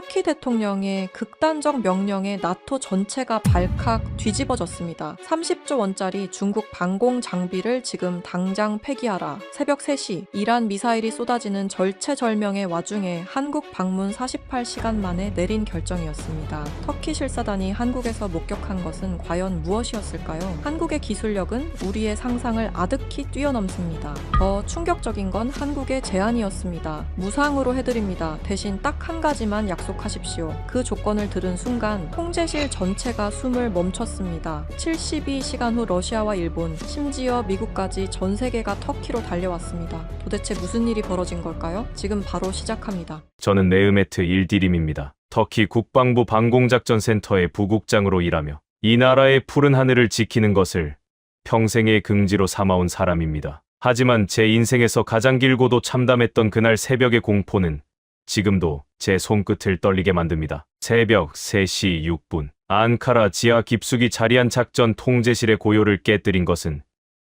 터키 대통령의 극단적 명령에 나토 전체가 발칵 뒤집어졌습니다. 30조 원짜리 중국 방공 장비를 지금 당장 폐기하라. 새벽 3시 이란 미사일이 쏟아지는 절체절명의 와중에 한국 방문 48시간 만에 내린 결정이었습니다. 터키 실사단이 한국에서 목격한 것은 과연 무엇이었을까요? 한국의 기술력은 우리의 상상을 아득히 뛰어넘습니다. 더 충격적인 건 한국의 제안이었습니다. 무상으로 해드립니다. 대신 딱 한 가지만 약속하십시오. 그 조건을 들은 순간 통제실 전체가 숨을 멈췄습니다. 72시간 후 러시아와 일본, 심지어 미국까지 전 세계가 터키로 달려왔습니다. 도대체 무슨 일이 벌어진 걸까요? 지금 바로 시작합니다. 저는 네흐메트 일디림입니다. 터키 국방부 방공작전센터의 부국장으로 일하며 이 나라의 푸른 하늘을 지키는 것을 평생의 긍지로 삼아온 사람입니다. 하지만 제 인생에서 가장 길고도 참담했던 그날 새벽의 공포는 지금도 제 손끝을 떨리게 만듭니다. 새벽 3시 6분 앙카라 지하 깊숙이 자리한 작전 통제실의 고요를 깨뜨린 것은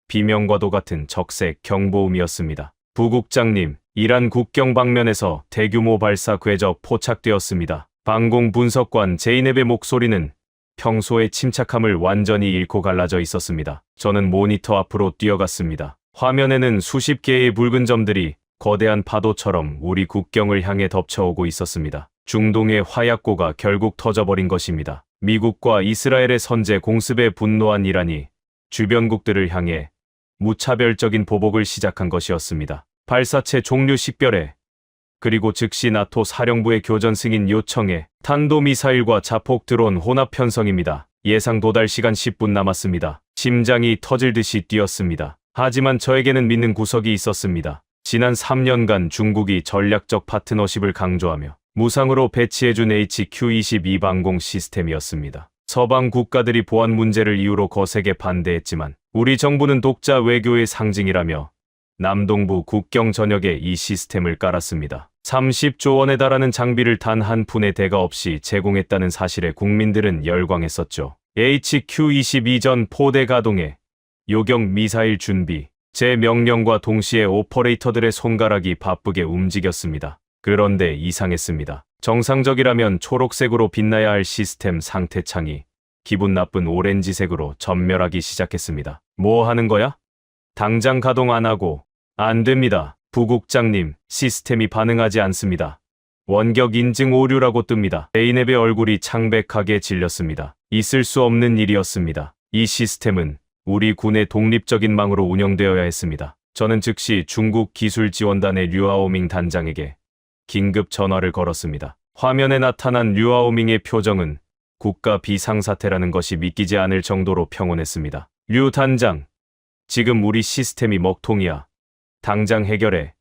비명과도 같은 적색 경보음이었습니다. 부국장님, 이란 국경 방면에서 대규모 발사 궤적 포착되었습니다. 방공 분석관 제이넵의 목소리는 평소의 침착함을 완전히 잃고 갈라져 있었습니다. 저는 모니터 앞으로 뛰어갔습니다. 화면에는 수십 개의 붉은 점들이 거대한 파도처럼 우리 국경을 향해 덮쳐오고 있었습니다. 중동의 화약고가 결국 터져버린 것입니다. 미국과 이스라엘의 선제 공습에 분노한 이란이 주변국들을 향해 무차별적인 보복을 시작한 것이었습니다. 발사체 종류 식별에 그리고 즉시 나토 사령부의 교전 승인 요청에 탄도미사일과 자폭 드론 혼합 편성입니다. 예상 도달 시간 10분 남았습니다. 심장이 터질 듯이 뛰었습니다. 하지만 저에게는 믿는 구석이 있었습니다. 지난 3년간 중국이 전략적 파트너십을 강조하며 무상으로 배치해준 HQ-22 방공 시스템이었습니다. 서방 국가들이 보안 문제를 이유로 거세게 반대했지만 우리 정부는 독자 외교의 상징이라며 남동부 국경 전역에 이 시스템을 깔았습니다. 30조 원에 달하는 장비를 단 한 푼의 대가 없이 제공했다는 사실에 국민들은 열광했었죠. HQ-22 전 포대 가동에 요격 미사일 준비, 제 명령과 동시에 오퍼레이터들의 손가락이 바쁘게 움직였습니다. 그런데 이상했습니다. 정상적이라면 초록색으로 빛나야 할 시스템 상태창이 기분 나쁜 오렌지색으로 전멸하기 시작했습니다. 뭐 하는 거야? 당장 가동 안 하고. 안 됩니다. 부국장님, 시스템이 반응하지 않습니다. 원격 인증 오류라고 뜹니다. 제이넵의 얼굴이 창백하게 질렸습니다. 있을 수 없는 일이었습니다. 이 시스템은 우리 군의 독립적인 망으로 운영되어야 했습니다. 저는 즉시 중국 기술지원단의 류아오밍 단장에게 긴급 전화를 걸었습니다. 화면에 나타난 류아오밍의 표정은 국가 비상사태라는 것이 믿기지 않을 정도로 평온했습니다. 류 단장, 지금 우리 시스템이 먹통이야. 당장 해결해.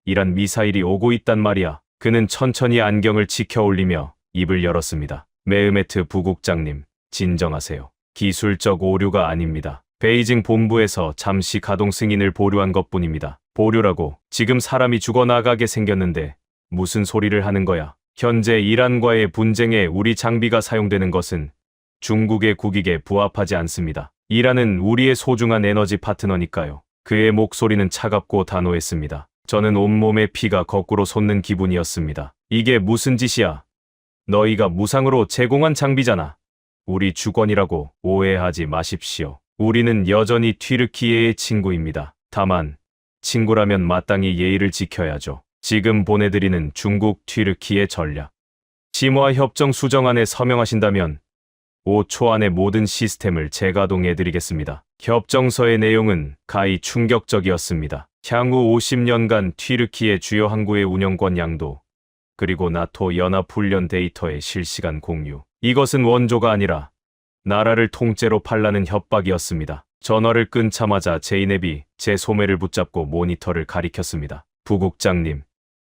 이란 미사일이 오고 있단 말이야. 그는 천천히 안경을 치켜 올리며 입을 열었습니다. 메흐메트 부국장님, 진정하세요. 기술적 오류가 아닙니다. 베이징 본부에서 잠시 가동 승인을 보류한 것뿐입니다. 보류라고 지금 사람이 죽어나가게 생겼는데 무슨 소리를 하는 거야. 현재 이란과의 분쟁에 우리 장비가 사용되는 것은 중국의 국익에 부합하지 않습니다. 이란은 우리의 소중한 에너지 파트너니까요. 그의 목소리는 차갑고 단호했습니다. 저는 온몸의 피가 거꾸로 솟는 기분이었습니다. 이게 무슨 짓이야. 너희가 무상으로 제공한 장비잖아. 우리 주권이라고 오해하지 마십시오. 우리는 여전히 튀르키예의 친구입니다. 다만 친구라면 마땅히 예의를 지켜야죠. 지금 보내드리는 중국 튀르키예 전략 심화 협정 수정안에 서명하신다면 5초 안에 모든 시스템을 재가동해드리겠습니다. 협정서의 내용은 가히 충격적이었습니다. 향후 50년간 튀르키예 주요 항구의 운영권 양도, 그리고 나토 연합훈련 데이터의 실시간 공유. 이것은 원조가 아니라 나라를 통째로 팔라는 협박이었습니다. 전화를 끊자마자 제이넵이 제 소매를 붙잡고 모니터를 가리켰습니다. 부국장님,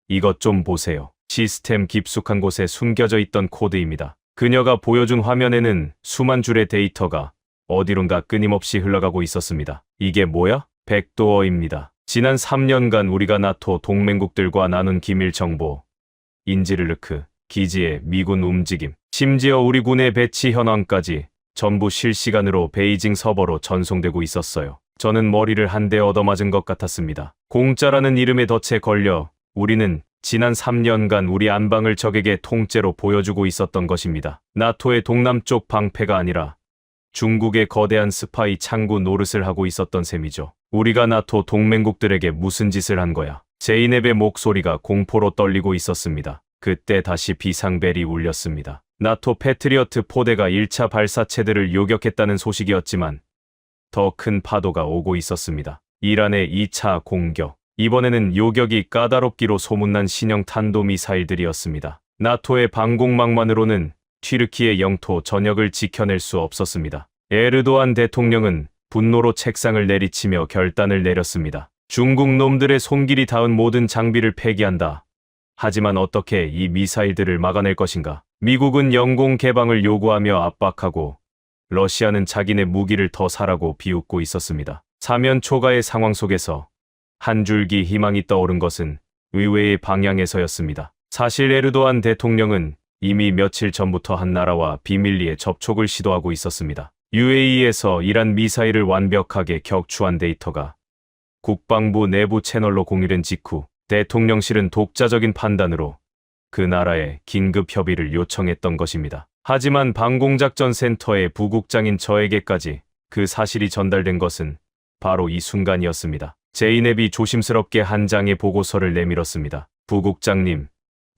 이것 좀 보세요. 시스템 깊숙한 곳에 숨겨져 있던 코드입니다. 그녀가 보여준 화면에는 수만 줄의 데이터가 어디론가 끊임없이 흘러가고 있었습니다. 이게 뭐야? 백도어입니다. 지난 3년간 우리가 나토 동맹국들과 나눈 기밀 정보, 인지르르크 기지의 미군 움직임, 심지어 우리 군의 배치 현황까지 전부 실시간으로 베이징 서버로 전송되고 있었어요. 저는 머리를 한 대 얻어맞은 것 같았습니다. 공짜라는 이름에 덫에 걸려 우리는 지난 3년간 우리 안방을 적에게 통째로 보여주고 있었던 것입니다. 나토의 동남쪽 방패가 아니라 중국의 거대한 스파이 창구 노릇을 하고 있었던 셈이죠. 우리가 나토 동맹국들에게 무슨 짓을 한 거야? 제이넵의 목소리가 공포로 떨리고 있었습니다. 그때 다시 비상벨이 울렸습니다. 나토 패트리어트 포대가 1차 발사체들을 요격했다는 소식이었지만 더 큰 파도가 오고 있었습니다. 이란의 2차 공격. 이번에는 요격이 까다롭기로 소문난 신형 탄도미사일들이었습니다. 나토의 방공망만으로는 튀르키의 영토 전역을 지켜낼 수 없었습니다. 에르도안 대통령은 분노로 책상을 내리치며 결단을 내렸습니다. 중국 놈들의 손길이 닿은 모든 장비를 폐기한다. 하지만 어떻게 이 미사일들을 막아낼 것인가? 미국은 영공 개방을 요구하며 압박하고 러시아는 자기네 무기를 더 사라고 비웃고 있었습니다. 사면 초가의 상황 속에서 한 줄기 희망이 떠오른 것은 의외의 방향에서였습니다. 사실 에르도안 대통령은 이미 며칠 전부터 한 나라와 비밀리에 접촉을 시도하고 있었습니다. UAE에서 이란 미사일을 완벽하게 격추한 데이터가 국방부 내부 채널로 공유된 직후 대통령실은 독자적인 판단으로 그 나라에 긴급 협의를 요청했던 것입니다. 하지만 방공작전센터의 부국장인 저에게까지 그 사실이 전달된 것은 바로 이 순간이었습니다. 제이넵이 조심스럽게 한 장의 보고서를 내밀었습니다. 부국장님,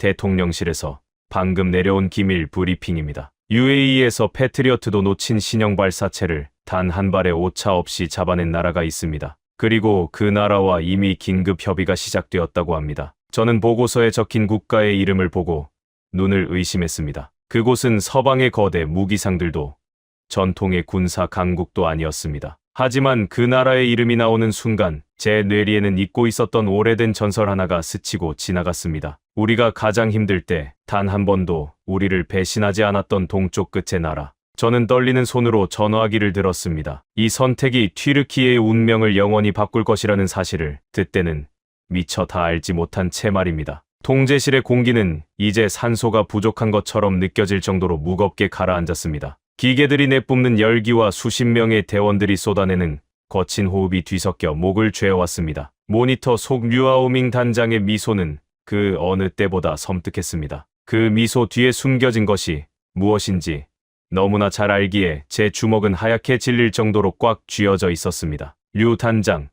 대통령실에서 방금 내려온 기밀 브리핑입니다. UAE에서 패트리어트도 놓친 신형 발사체를 단 한 발의 오차 없이 잡아낸 나라가 있습니다. 그리고 그 나라와 이미 긴급 협의가 시작되었다고 합니다. 저는 보고서에 적힌 국가의 이름을 보고 눈을 의심했습니다. 그곳은 서방의 거대 무기상들도 전통의 군사 강국도 아니었습니다. 하지만 그 나라의 이름이 나오는 순간 제 뇌리에는 잊고 있었던 오래된 전설 하나가 스치고 지나갔습니다. 우리가 가장 힘들 때 단 한 번도 우리를 배신하지 않았던 동쪽 끝의 나라. 저는 떨리는 손으로 전화기를 들었습니다. 이 선택이 튀르키예의 운명을 영원히 바꿀 것이라는 사실을 그때는 미처 다 알지 못한 채 말입니다. 통제실의 공기는 이제 산소가 부족한 것처럼 느껴질 정도로 무겁게 가라앉았습니다. 기계들이 내뿜는 열기와 수십 명의 대원들이 쏟아내는 거친 호흡이 뒤섞여 목을 죄어왔습니다. 모니터 속 류아오밍 단장의 미소는 그 어느 때보다 섬뜩했습니다. 그 미소 뒤에 숨겨진 것이 무엇인지 너무나 잘 알기에 제 주먹은 하얗게 질릴 정도로 꽉 쥐어져 있었습니다. 류 단장,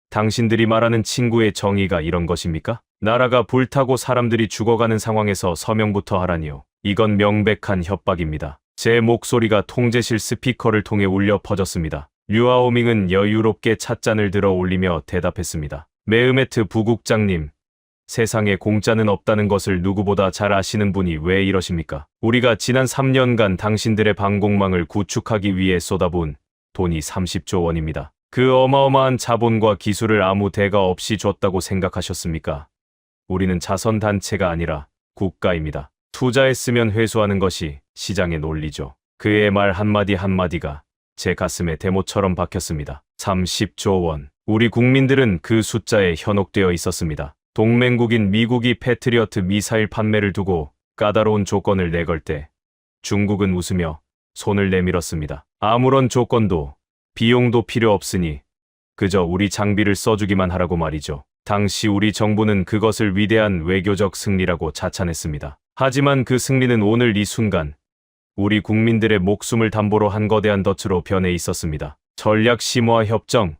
당신들이 말하는 친구의 정의가 이런 것입니까? 나라가 불타고 사람들이 죽어가는 상황에서 서명부터 하라니요. 이건 명백한 협박입니다. 제 목소리가 통제실 스피커를 통해 울려 퍼졌습니다. 류아오밍은 여유롭게 찻잔을 들어 올리며 대답했습니다. 메흐메트 부국장님, 세상에 공짜는 없다는 것을 누구보다 잘 아시는 분이 왜 이러십니까? 우리가 지난 3년간 당신들의 방공망을 구축하기 위해 쏟아부은 돈이 30조 원입니다. 그 어마어마한 자본과 기술을 아무 대가 없이 줬다고 생각하셨습니까? 우리는 자선단체가 아니라 국가입니다. 투자했으면 회수하는 것이 시장의 논리죠. 그의 말 한마디 한마디가 제 가슴에 대못처럼 박혔습니다. 30조 원. 우리 국민들은 그 숫자에 현혹되어 있었습니다. 동맹국인 미국이 패트리어트 미사일 판매를 두고 까다로운 조건을 내걸 때 중국은 웃으며 손을 내밀었습니다. 아무런 조건도 비용도 필요 없으니 그저 우리 장비를 써주기만 하라고 말이죠. 당시 우리 정부는 그것을 위대한 외교적 승리라고 자찬했습니다. 하지만 그 승리는 오늘 이 순간 우리 국민들의 목숨을 담보로 한 거대한 덫으로 변해 있었습니다. 전략 심화 협정.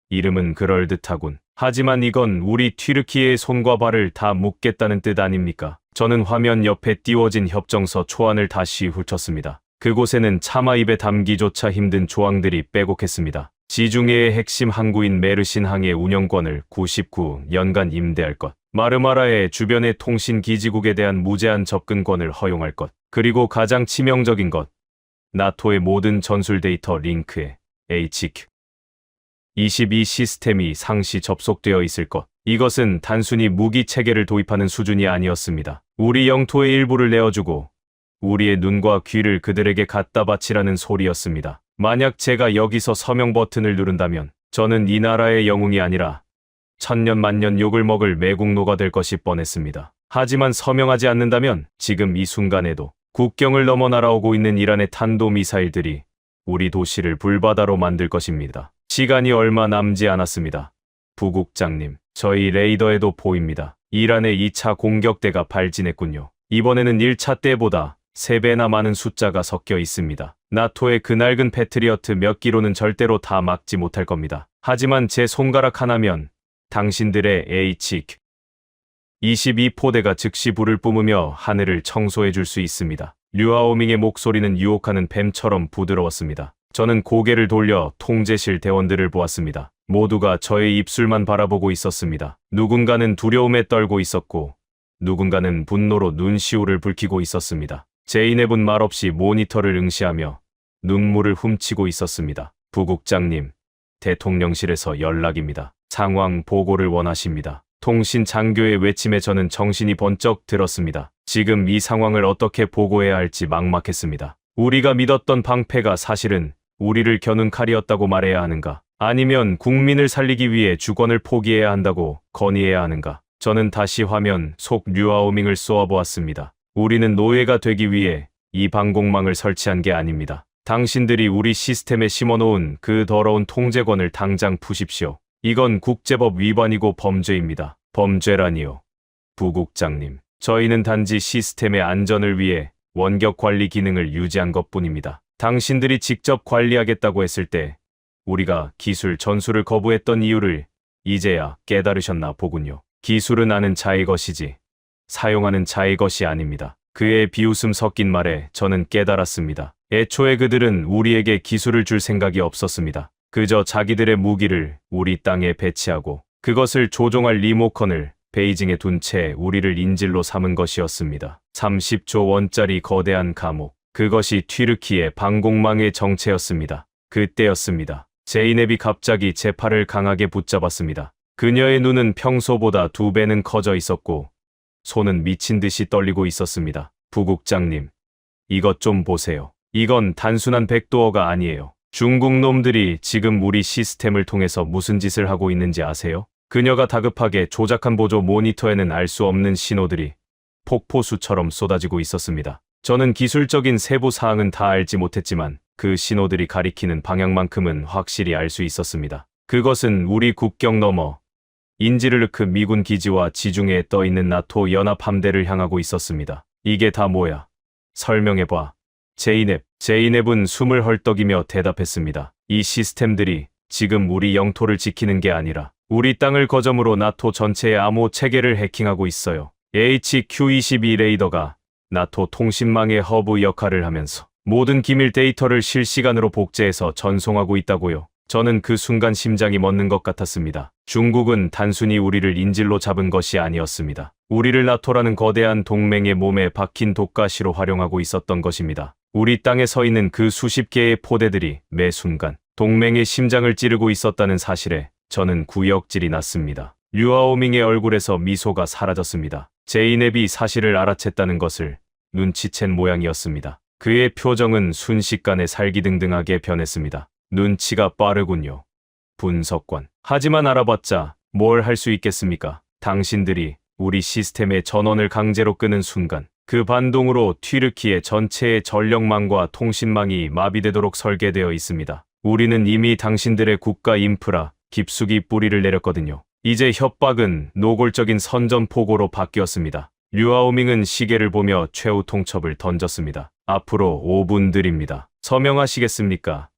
이름은 그럴듯하군. 하지만 이건 우리 튀르키예의 손과 발을 다 묶겠다는 뜻 아닙니까? 저는 화면 옆에 띄워진 협정서 초안을 다시 훑었습니다. 그곳에는 차마 입에 담기조차 힘든 조항들이 빼곡했습니다. 지중해의 핵심 항구인 메르신 항의 운영권을 99년간 임대할 것. 마르마라의 주변의 통신 기지국에 대한 무제한 접근권을 허용할 것. 그리고 가장 치명적인 것. 나토의 모든 전술 데이터 링크에 HQ-22 시스템이 상시 접속되어 있을 것. 이것은 단순히 무기 체계를 도입하는 수준이 아니었습니다. 우리 영토의 일부를 내어주고 우리의 눈과 귀를 그들에게 갖다 바치라는 소리였습니다. 만약 제가 여기서 서명 버튼을 누른다면 저는 이 나라의 영웅이 아니라 천년 만년 욕을 먹을 매국노가 될 것이 뻔했습니다. 하지만 서명하지 않는다면 지금 이 순간에도 국경을 넘어 날아오고 있는 이란의 탄도미사일들이 우리 도시를 불바다로 만들 것입니다. 시간이 얼마 남지 않았습니다. 부국장님, 저희 레이더에도 보입니다. 이란의 2차 공격대가 발진했군요. 이번에는 1차 때보다 3배나 많은 숫자가 섞여 있습니다. 나토의 그 낡은 패트리어트 몇 기로는 절대로 다 막지 못할 겁니다. 하지만 제 손가락 하나면 당신들의 HQ-22포대가 즉시 불을 뿜으며 하늘을 청소해 줄 수 있습니다. 류아오밍의 목소리는 유혹하는 뱀처럼 부드러웠습니다. 저는 고개를 돌려 통제실 대원들을 보았습니다. 모두가 저의 입술만 바라보고 있었습니다. 누군가는 두려움에 떨고 있었고 누군가는 분노로 눈시울을 붉히고 있었습니다. 제이넵은 말없이 모니터를 응시하며 눈물을 훔치고 있었습니다. 부국장님, 대통령실에서 연락입니다. 상황 보고를 원하십니다. 통신 장교의 외침에 저는 정신이 번쩍 들었습니다. 지금 이 상황을 어떻게 보고해야 할지 막막했습니다. 우리가 믿었던 방패가 사실은 우리를 겨눈 칼이었다고 말해야 하는가? 아니면 국민을 살리기 위해 주권을 포기해야 한다고 건의해야 하는가? 저는 다시 화면 속 류아오밍을 쏘아보았습니다. 우리는 노예가 되기 위해 이 방공망을 설치한 게 아닙니다. 당신들이 우리 시스템에 심어놓은 그 더러운 통제권을 당장 푸십시오. 이건 국제법 위반이고 범죄입니다. 범죄라니요. 부국장님, 저희는 단지 시스템의 안전을 위해 원격 관리 기능을 유지한 것뿐입니다. 당신들이 직접 관리하겠다고 했을 때 우리가 기술 전수를 거부했던 이유를 이제야 깨달으셨나 보군요. 기술은 아는 자의 것이지 사용하는 자의 것이 아닙니다. 그의 비웃음 섞인 말에 저는 깨달았습니다. 애초에 그들은 우리에게 기술을 줄 생각이 없었습니다. 그저 자기들의 무기를 우리 땅에 배치하고 그것을 조종할 리모컨을 베이징에 둔 채 우리를 인질로 삼은 것이었습니다. 30조 원짜리 거대한 감옥. 그것이 튀르키의 방공망의 정체였습니다. 그때였습니다. 제이넵이 갑자기 제 팔을 강하게 붙잡았습니다. 그녀의 눈은 평소보다 2배는 커져 있었고 손은 미친 듯이 떨리고 있었습니다. 부국장님, 이것 좀 보세요. 이건 단순한 백도어가 아니에요. 중국 놈들이 지금 우리 시스템을 통해서 무슨 짓을 하고 있는지 아세요? 그녀가 다급하게 조작한 보조 모니터에는 알 수 없는 신호들이 폭포수처럼 쏟아지고 있었습니다. 저는 기술적인 세부 사항은 다 알지 못했지만 그 신호들이 가리키는 방향만큼은 확실히 알 수 있었습니다. 그것은 우리 국경 너머 인지르르크 미군 기지와 지중해에 떠있는 나토 연합 함대를 향하고 있었습니다. 이게 다 뭐야? 설명해봐. 제이넵은 숨을 헐떡이며 대답했습니다. 이 시스템들이 지금 우리 영토를 지키는 게 아니라 우리 땅을 거점으로 나토 전체의 암호 체계를 해킹하고 있어요. HQ-22 레이더가 나토 통신망의 허브 역할을 하면서 모든 기밀 데이터를 실시간으로 복제해서 전송하고 있다고요. 저는 그 순간 심장이 멎는 것 같았습니다. 중국은 단순히 우리를 인질로 잡은 것이 아니었습니다. 우리를 나토라는 거대한 동맹의 몸에 박힌 독가시로 활용하고 있었던 것입니다. 우리 땅에 서 있는 그 수십 개의 포대들이 매 순간 동맹의 심장을 찌르고 있었다는 사실에 저는 구역질이 났습니다. 류아오밍의 얼굴에서 미소가 사라졌습니다. 제이넵이 사실을 알아챘다는 것을 눈치챈 모양이었습니다. 그의 표정은 순식간에 살기등등하게 변했습니다. 눈치가 빠르군요. 분석관. 하지만 알아봤자 뭘 할 수 있겠습니까? 당신들이 우리 시스템의 전원을 강제로 끄는 순간 그 반동으로 튀르키의 전체의 전력망과 통신망이 마비되도록 설계되어 있습니다. 우리는 이미 당신들의 국가 인프라 깊숙이 뿌리를 내렸거든요. 이제 협박은 노골적인 선전포고로 바뀌었습니다. 류아오밍은 시계를 보며 최후 통첩을 던졌습니다. 앞으로 5분 드립니다. 서명하시겠습니까?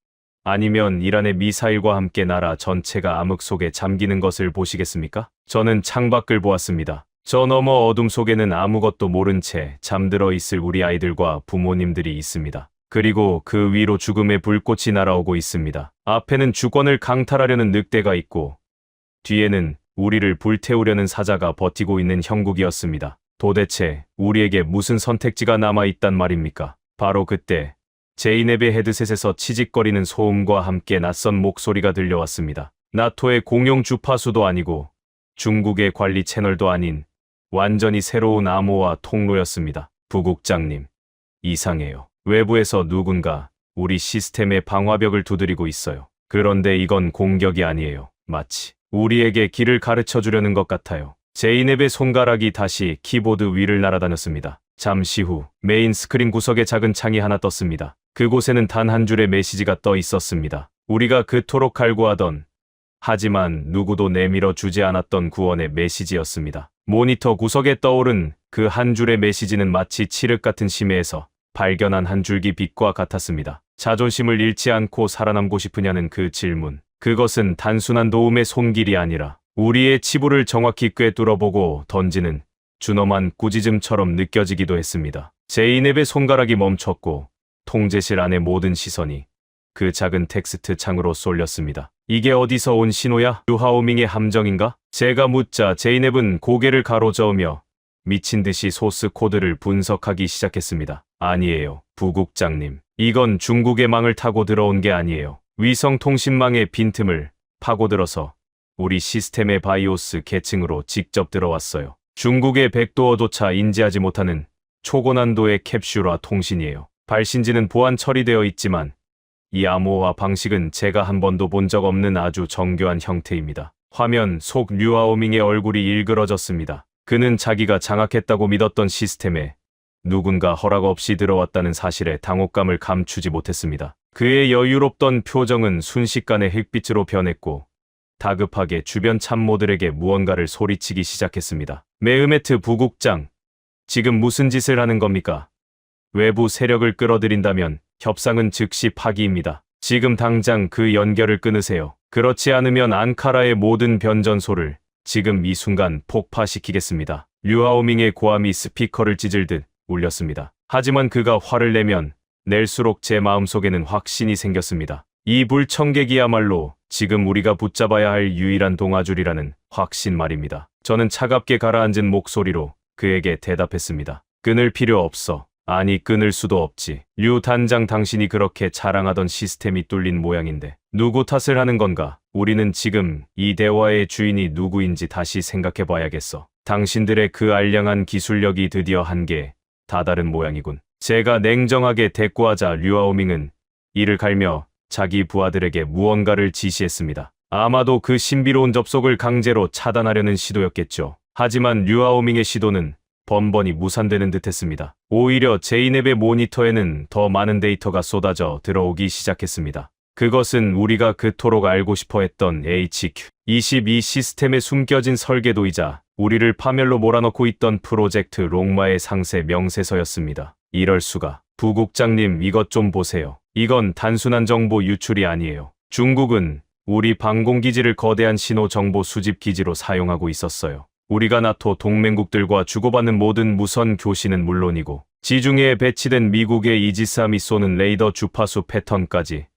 아니면 이란의 미사일과 함께 나라 전체가 암흑 속에 잠기는 것을 보시겠습니까? 저는 창밖을 보았습니다. 저 너머 어둠 속에는 아무것도 모른 채 잠들어 있을 우리 아이들과 부모님들이 있습니다. 그리고 그 위로 죽음의 불꽃이 날아오고 있습니다. 앞에는 주권을 강탈하려는 늑대가 있고 뒤에는 우리를 불태우려는 사자가 버티고 있는 형국이었습니다. 도대체 우리에게 무슨 선택지가 남아있단 말입니까? 바로 그때 제이넵의 헤드셋에서 치직거리는 소음과 함께 낯선 목소리가 들려왔습니다. 나토의 공용 주파수도 아니고 중국의 관리 채널도 아닌 완전히 새로운 암호화 통로였습니다. 부국장님, 이상해요. 외부에서 누군가 우리 시스템의 방화벽을 두드리고 있어요. 그런데 이건 공격이 아니에요. 마치 우리에게 길을 가르쳐 주려는 것 같아요. 제이넵의 손가락이 다시 키보드 위를 날아다녔습니다. 잠시 후 메인 스크린 구석에 작은 창이 하나 떴습니다. 그곳에는 단 한 줄의 메시지가 떠 있었습니다. 우리가 그토록 갈구하던 하지만 누구도 내밀어 주지 않았던 구원의 메시지였습니다. 모니터 구석에 떠오른 그 한 줄의 메시지는 마치 칠흑 같은 심해에서 발견한 한 줄기 빛과 같았습니다. 자존심을 잃지 않고 살아남고 싶으냐는 그 질문. 그것은 단순한 도움의 손길이 아니라 우리의 치부를 정확히 꿰뚫어보고 던지는 준엄한 꾸짖음처럼 느껴지기도 했습니다. 제이넵의 손가락이 멈췄고 통제실 안의 모든 시선이 그 작은 텍스트 창으로 쏠렸습니다. 이게 어디서 온 신호야? 류하오밍의 함정인가? 제가 묻자 제이넵은 고개를 가로저으며 미친 듯이 소스 코드를 분석하기 시작했습니다. 아니에요, 부국장님. 이건 중국의 망을 타고 들어온 게 아니에요. 위성통신망의 빈틈을 파고들어서 우리 시스템의 바이오스 계층으로 직접 들어왔어요. 중국의 백도어조차 인지하지 못하는 초고난도의 캡슐화 통신이에요. 발신지는 보안 처리되어 있지만 이 암호화 방식은 제가 한 번도 본 적 없는 아주 정교한 형태입니다. 화면 속 류하오밍의 얼굴이 일그러졌습니다. 그는 자기가 장악했다고 믿었던 시스템에 누군가 허락 없이 들어왔다는 사실에 당혹감을 감추지 못했습니다. 그의 여유롭던 표정은 순식간에 흑빛으로 변했고 다급하게 주변 참모들에게 무언가를 소리치기 시작했습니다. 메흐메트 부국장, 지금 무슨 짓을 하는 겁니까? 외부 세력을 끌어들인다면 협상은 즉시 파기입니다. 지금 당장 그 연결을 끊으세요. 그렇지 않으면 앙카라의 모든 변전소를 지금 이 순간 폭파시키겠습니다. 류하오밍의 고함이 스피커를 찢을듯 울렸습니다. 하지만 그가 화를 내면 낼수록 제 마음속에는 확신이 생겼습니다. 이 불청객이야말로 지금 우리가 붙잡아야 할 유일한 동아줄이라는 확신 말입니다. 저는 차갑게 가라앉은 목소리로 그에게 대답했습니다. 끊을 필요 없어. 아니, 끊을 수도 없지. 류 단장, 당신이 그렇게 자랑하던 시스템이 뚫린 모양인데 누구 탓을 하는 건가? 우리는 지금 이 대화의 주인이 누구인지 다시 생각해 봐야겠어. 당신들의 그 알량한 기술력이 드디어 한계에 다다른 모양이군. 제가 냉정하게 대꾸하자 류하오밍은 이를 갈며 자기 부하들에게 무언가를 지시했습니다. 아마도 그 신비로운 접속을 강제로 차단하려는 시도였겠죠. 하지만 류하오밍의 시도는 번번이 무산되는 듯했습니다. 오히려 제이넵의 모니터에는 더 많은 데이터가 쏟아져 들어오기 시작했습니다. 그것은 우리가 그토록 알고 싶어 했던 HQ-22 시스템의 숨겨진 설계도이자 우리를 파멸로 몰아넣고 있던 프로젝트 롱마의 상세 명세서였습니다. 이럴 수가. 부국장님, 이것 좀 보세요. 이건 단순한 정보 유출이 아니에요. 중국은 우리 방공기지를 거대한 신호 정보 수집 기지로 사용하고 있었어요. 우리가 나토 동맹국들과 주고받는 모든 무선 교신은 물론이고 지중해에 배치된 미국의 이지스함이 쏘는 레이더 주파수 패턴까지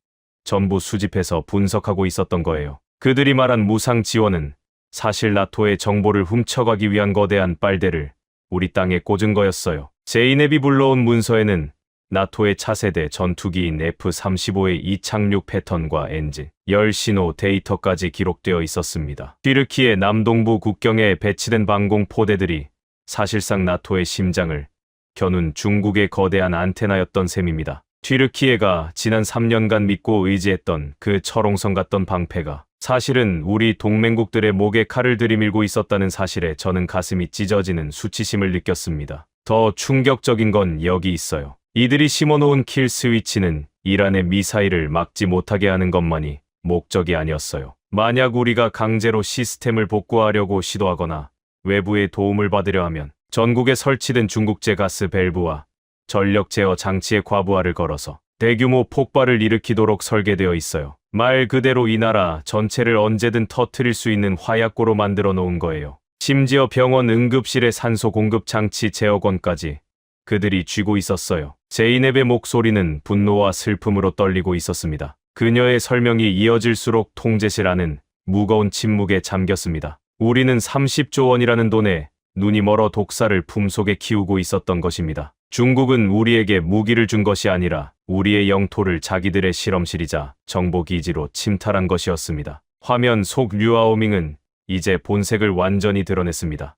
전부 수집해서 분석하고 있었던 거예요. 그들이 말한 무상 지원은 사실 나토의 정보를 훔쳐가기 위한 거대한 빨대를 우리 땅에 꽂은 거였어요. 제이넵이 불러온 문서에는 나토의 차세대 전투기인 F-35의 이착륙 패턴과 엔진, 열 신호 데이터까지 기록되어 있었습니다. 튀르키예 남동부 국경에 배치된 방공 포대들이 사실상 나토의 심장을 겨눈 중국의 거대한 안테나였던 셈입니다. 튀르키예가 지난 3년간 믿고 의지했던 그 철옹성 같던 방패가 사실은 우리 동맹국들의 목에 칼을 들이밀고 있었다는 사실에 저는 가슴이 찢어지는 수치심을 느꼈습니다. 더 충격적인 건 여기 있어요. 이들이 심어놓은 킬 스위치는 이란의 미사일을 막지 못하게 하는 것만이 목적이 아니었어요. 만약 우리가 강제로 시스템을 복구하려고 시도하거나 외부의 도움을 받으려 하면 전국에 설치된 중국제 가스 밸브와 전력 제어 장치의 과부하를 걸어서 대규모 폭발을 일으키도록 설계되어 있어요. 말 그대로 이 나라 전체를 언제든 터뜨릴 수 있는 화약고로 만들어 놓은 거예요. 심지어 병원 응급실의 산소 공급 장치 제어권까지 그들이 쥐고 있었어요. 제이넵의 목소리는 분노와 슬픔으로 떨리고 있었습니다. 그녀의 설명이 이어질수록 통제실 안은 무거운 침묵에 잠겼습니다. 우리는 30조 원이라는 돈에 눈이 멀어 독사를 품속에 키우고 있었던 것입니다. 중국은 우리에게 무기를 준 것이 아니라 우리의 영토를 자기들의 실험실이자 정보기지로 침탈한 것이었습니다. 화면 속 류하오밍은 이제 본색을 완전히 드러냈습니다.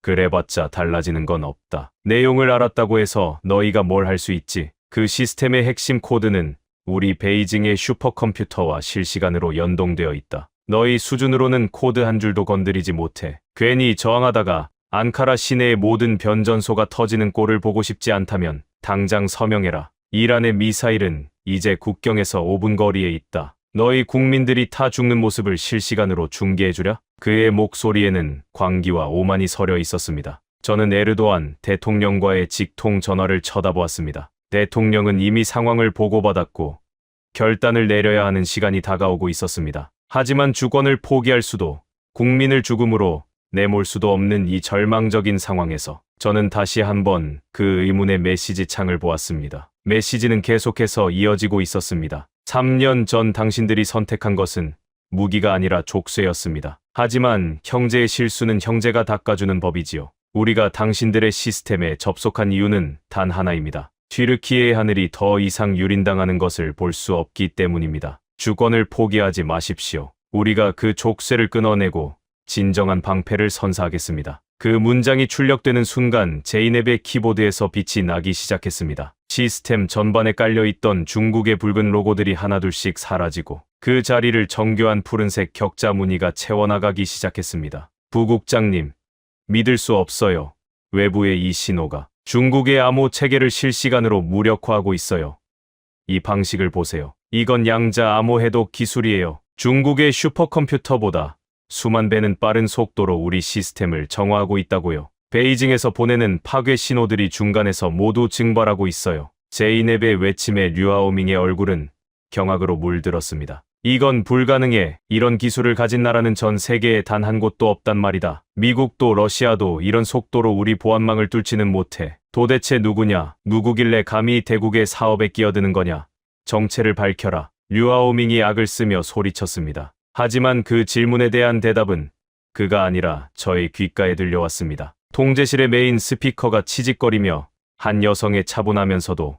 그래봤자 달라지는 건 없다. 내용을 알았다고 해서 너희가 뭘 할 수 있지? 그 시스템의 핵심 코드는 우리 베이징의 슈퍼컴퓨터와 실시간으로 연동되어 있다. 너희 수준으로는 코드 한 줄도 건드리지 못해. 괜히 저항하다가 앙카라 시내의 모든 변전소가 터지는 꼴을 보고 싶지 않다면 당장 서명해라. 이란의 미사일은 이제 국경에서 5분 거리에 있다. 너희 국민들이 타 죽는 모습을 실시간으로 중계해주랴? 그의 목소리에는 광기와 오만이 서려 있었습니다. 저는 에르도안 대통령과의 직통 전화를 쳐다보았습니다. 대통령은 이미 상황을 보고받았고 결단을 내려야 하는 시간이 다가오고 있었습니다. 하지만 주권을 포기할 수도 국민을 죽음으로 내몰 수도 없는 이 절망적인 상황에서 저는 다시 한번 그 의문의 메시지 창을 보았습니다. 메시지는 계속해서 이어지고 있었습니다. 3년 전 당신들이 선택한 것은 무기가 아니라 족쇄였습니다. 하지만 형제의 실수는 형제가 닦아주는 법이지요. 우리가 당신들의 시스템에 접속한 이유는 단 하나입니다. 튀르키예의 하늘이 더 이상 유린당하는 것을 볼 수 없기 때문입니다. 주권을 포기하지 마십시오. 우리가 그 족쇄를 끊어내고 진정한 방패를 선사하겠습니다. 그 문장이 출력되는 순간 제이넵의 키보드에서 빛이 나기 시작했습니다. 시스템 전반에 깔려있던 중국의 붉은 로고들이 하나둘씩 사라지고 그 자리를 정교한 푸른색 격자 무늬가 채워나가기 시작했습니다. 부국장님, 믿을 수 없어요. 외부의 이 신호가 중국의 암호 체계를 실시간으로 무력화하고 있어요. 이 방식을 보세요. 이건 양자 암호 해독 기술이에요. 중국의 슈퍼컴퓨터보다 수만 배는 빠른 속도로 우리 시스템을 정화하고 있다고요. 베이징에서 보내는 파괴 신호들이 중간에서 모두 증발하고 있어요. 제이넵의 외침에 류아오밍의 얼굴은 경악으로 물들었습니다. 이건 불가능해. 이런 기술을 가진 나라는 전 세계에 단 한 곳도 없단 말이다. 미국도 러시아도 이런 속도로 우리 보안망을 뚫지는 못해. 도대체 누구냐? 누구길래 감히 대국의 사업에 끼어드는 거냐? 정체를 밝혀라. 류아오밍이 악을 쓰며 소리쳤습니다. 하지만 그 질문에 대한 대답은 그가 아니라 저의 귓가에 들려왔습니다. 통제실의 메인 스피커가 치직거리며 한 여성의 차분하면서도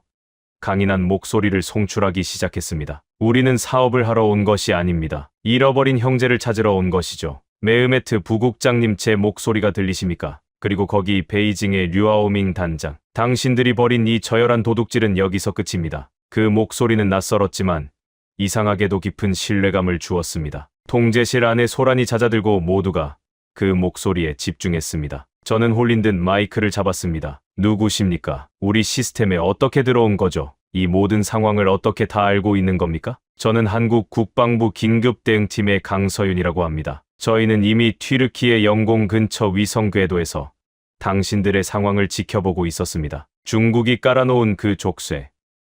강인한 목소리를 송출하기 시작했습니다. 우리는 사업을 하러 온 것이 아닙니다. 잃어버린 형제를 찾으러 온 것이죠. 메흐메트 부국장님, 제 목소리가 들리십니까? 그리고 거기 베이징의 류아오밍 단장. 당신들이 벌인 이 저열한 도둑질은 여기서 끝입니다. 그 목소리는 낯설었지만 이상하게도 깊은 신뢰감을 주었습니다. 통제실 안에 소란이 잦아들고 모두가 그 목소리에 집중했습니다. 저는 홀린 듯 마이크를 잡았습니다. 누구십니까? 우리 시스템에 어떻게 들어온 거죠? 이 모든 상황을 어떻게 다 알고 있는 겁니까? 저는 한국 국방부 긴급대응팀의 강서윤이라고 합니다. 저희는 이미 튀르키예 영공 근처 위성 궤도에서 당신들의 상황을 지켜보고 있었습니다. 중국이 깔아놓은 그 족쇄,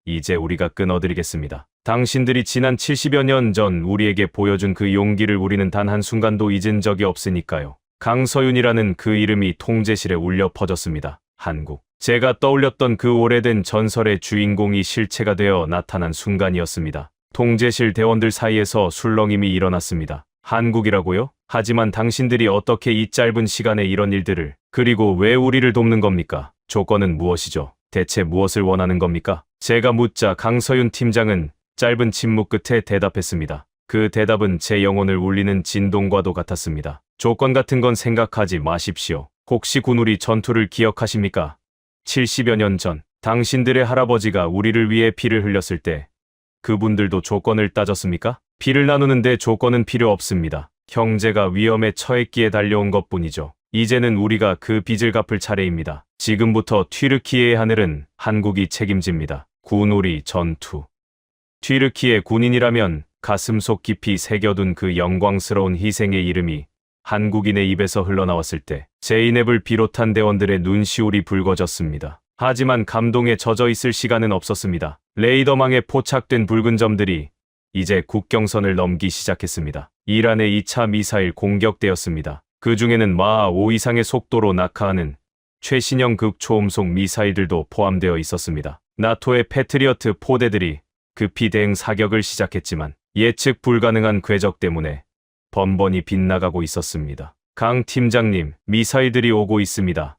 이제 우리가 끊어드리겠습니다. 당신들이 지난 70여 년 전 우리에게 보여준 그 용기를 우리는 단 한순간도 잊은 적이 없으니까요. 강서윤이라는 그 이름이 통제실에 울려 퍼졌습니다. 한국. 제가 떠올렸던 그 오래된 전설의 주인공이 실체가 되어 나타난 순간이었습니다. 통제실 대원들 사이에서 술렁임이 일어났습니다. 한국이라고요? 하지만 당신들이 어떻게 이 짧은 시간에 이런 일들을, 그리고 왜 우리를 돕는 겁니까? 조건은 무엇이죠? 대체 무엇을 원하는 겁니까? 제가 묻자 강서윤 팀장은 짧은 침묵 끝에 대답했습니다. 그 대답은 제 영혼을 울리는 진동과도 같았습니다. 조건 같은 건 생각하지 마십시오. 혹시 군우리 전투를 기억하십니까? 70여 년 전 당신들의 할아버지가 우리를 위해 피를 흘렸을 때 그분들도 조건을 따졌습니까? 피를 나누는데 조건은 필요 없습니다. 형제가 위험에 처했기에 달려온 것뿐이죠. 이제는 우리가 그 빚을 갚을 차례입니다. 지금부터 튀르키예의 하늘은 한국이 책임집니다. 군우리 전투. 튀르키예 군인이라면 가슴속 깊이 새겨둔 그 영광스러운 희생의 이름이 한국인의 입에서 흘러나왔을 때 제이넵을 비롯한 대원들의 눈시울이 붉어졌습니다. 하지만 감동에 젖어 있을 시간은 없었습니다. 레이더망에 포착된 붉은 점들이 이제 국경선을 넘기 시작했습니다. 이란의 2차 미사일 공격되었습니다. 그 중에는 마하 5 이상의 속도로 낙하하는 최신형 극초음속 미사일들도 포함되어 있었습니다. 나토의 패트리어트 포대들이 급히 대응 사격을 시작했지만 예측 불가능한 궤적 때문에 번번이 빗나가고 있었습니다. 강 팀장님, 미사일들이 오고 있습니다.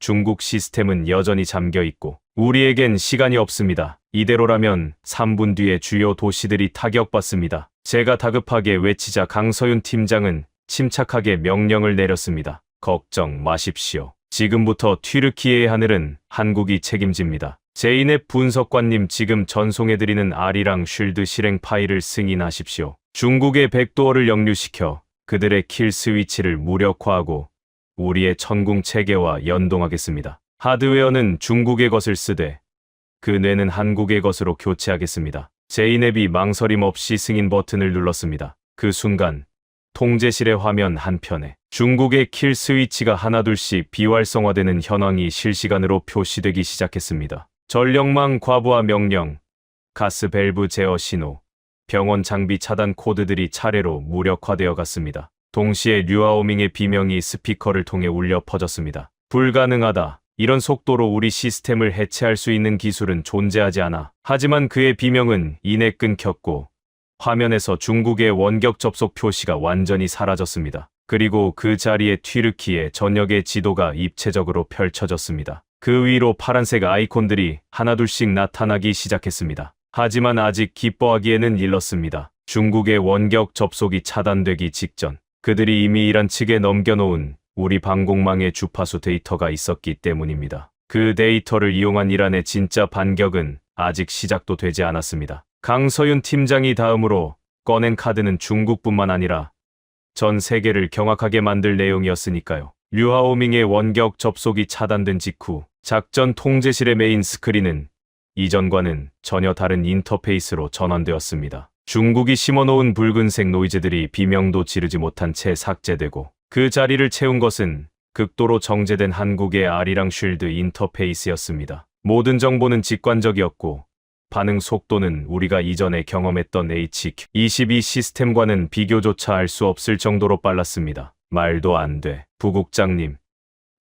중국 시스템은 여전히 잠겨 있고 우리에겐 시간이 없습니다. 이대로라면 3분 뒤에 주요 도시들이 타격받습니다. 제가 다급하게 외치자 강서윤 팀장은 침착하게 명령을 내렸습니다. 걱정 마십시오. 지금부터 튀르키예의 하늘은 한국이 책임집니다. 제이넵 분석관님, 지금 전송해드리는 아리랑 쉴드 실행 파일을 승인하십시오. 중국의 백도어를 역류시켜 그들의 킬 스위치를 무력화하고 우리의 천궁 체계와 연동하겠습니다. 하드웨어는 중국의 것을 쓰되 그 뇌는 한국의 것으로 교체하겠습니다. 제이넵이 망설임 없이 승인 버튼을 눌렀습니다. 그 순간 통제실의 화면 한편에 중국의 킬 스위치가 하나둘씩 비활성화되는 현황이 실시간으로 표시되기 시작했습니다. 전력망 과부하 명령, 가스 밸브 제어 신호, 병원 장비 차단 코드들이 차례로 무력화되어 갔습니다. 동시에 류아오밍의 비명이 스피커를 통해 울려 퍼졌습니다. 불가능하다. 이런 속도로 우리 시스템을 해체할 수 있는 기술은 존재하지 않아. 하지만 그의 비명은 이내 끊겼고 화면에서 중국의 원격 접속 표시가 완전히 사라졌습니다. 그리고 그 자리에 튀르키의 전역의 지도가 입체적으로 펼쳐졌습니다. 그 위로 파란색 아이콘들이 하나둘씩 나타나기 시작했습니다. 하지만 아직 기뻐하기에는 일렀습니다. 중국의 원격 접속이 차단되기 직전 그들이 이미 이란 측에 넘겨놓은 우리 방공망의 주파수 데이터가 있었기 때문입니다. 그 데이터를 이용한 이란의 진짜 반격은 아직 시작도 되지 않았습니다. 강서윤 팀장이 다음으로 꺼낸 카드는 중국뿐만 아니라 전 세계를 경악하게 만들 내용이었으니까요. 류하오밍의 원격 접속이 차단된 직후 작전 통제실의 메인 스크린은 이전과는 전혀 다른 인터페이스로 전환되었습니다. 중국이 심어놓은 붉은색 노이즈들이 비명도 지르지 못한 채 삭제되고 그 자리를 채운 것은 극도로 정제된 한국의 아리랑 쉴드 인터페이스였습니다. 모든 정보는 직관적이었고 반응 속도는 우리가 이전에 경험했던 HQ-22 시스템과는 비교조차 할 수 없을 정도로 빨랐습니다. 말도 안 돼. 부국장님,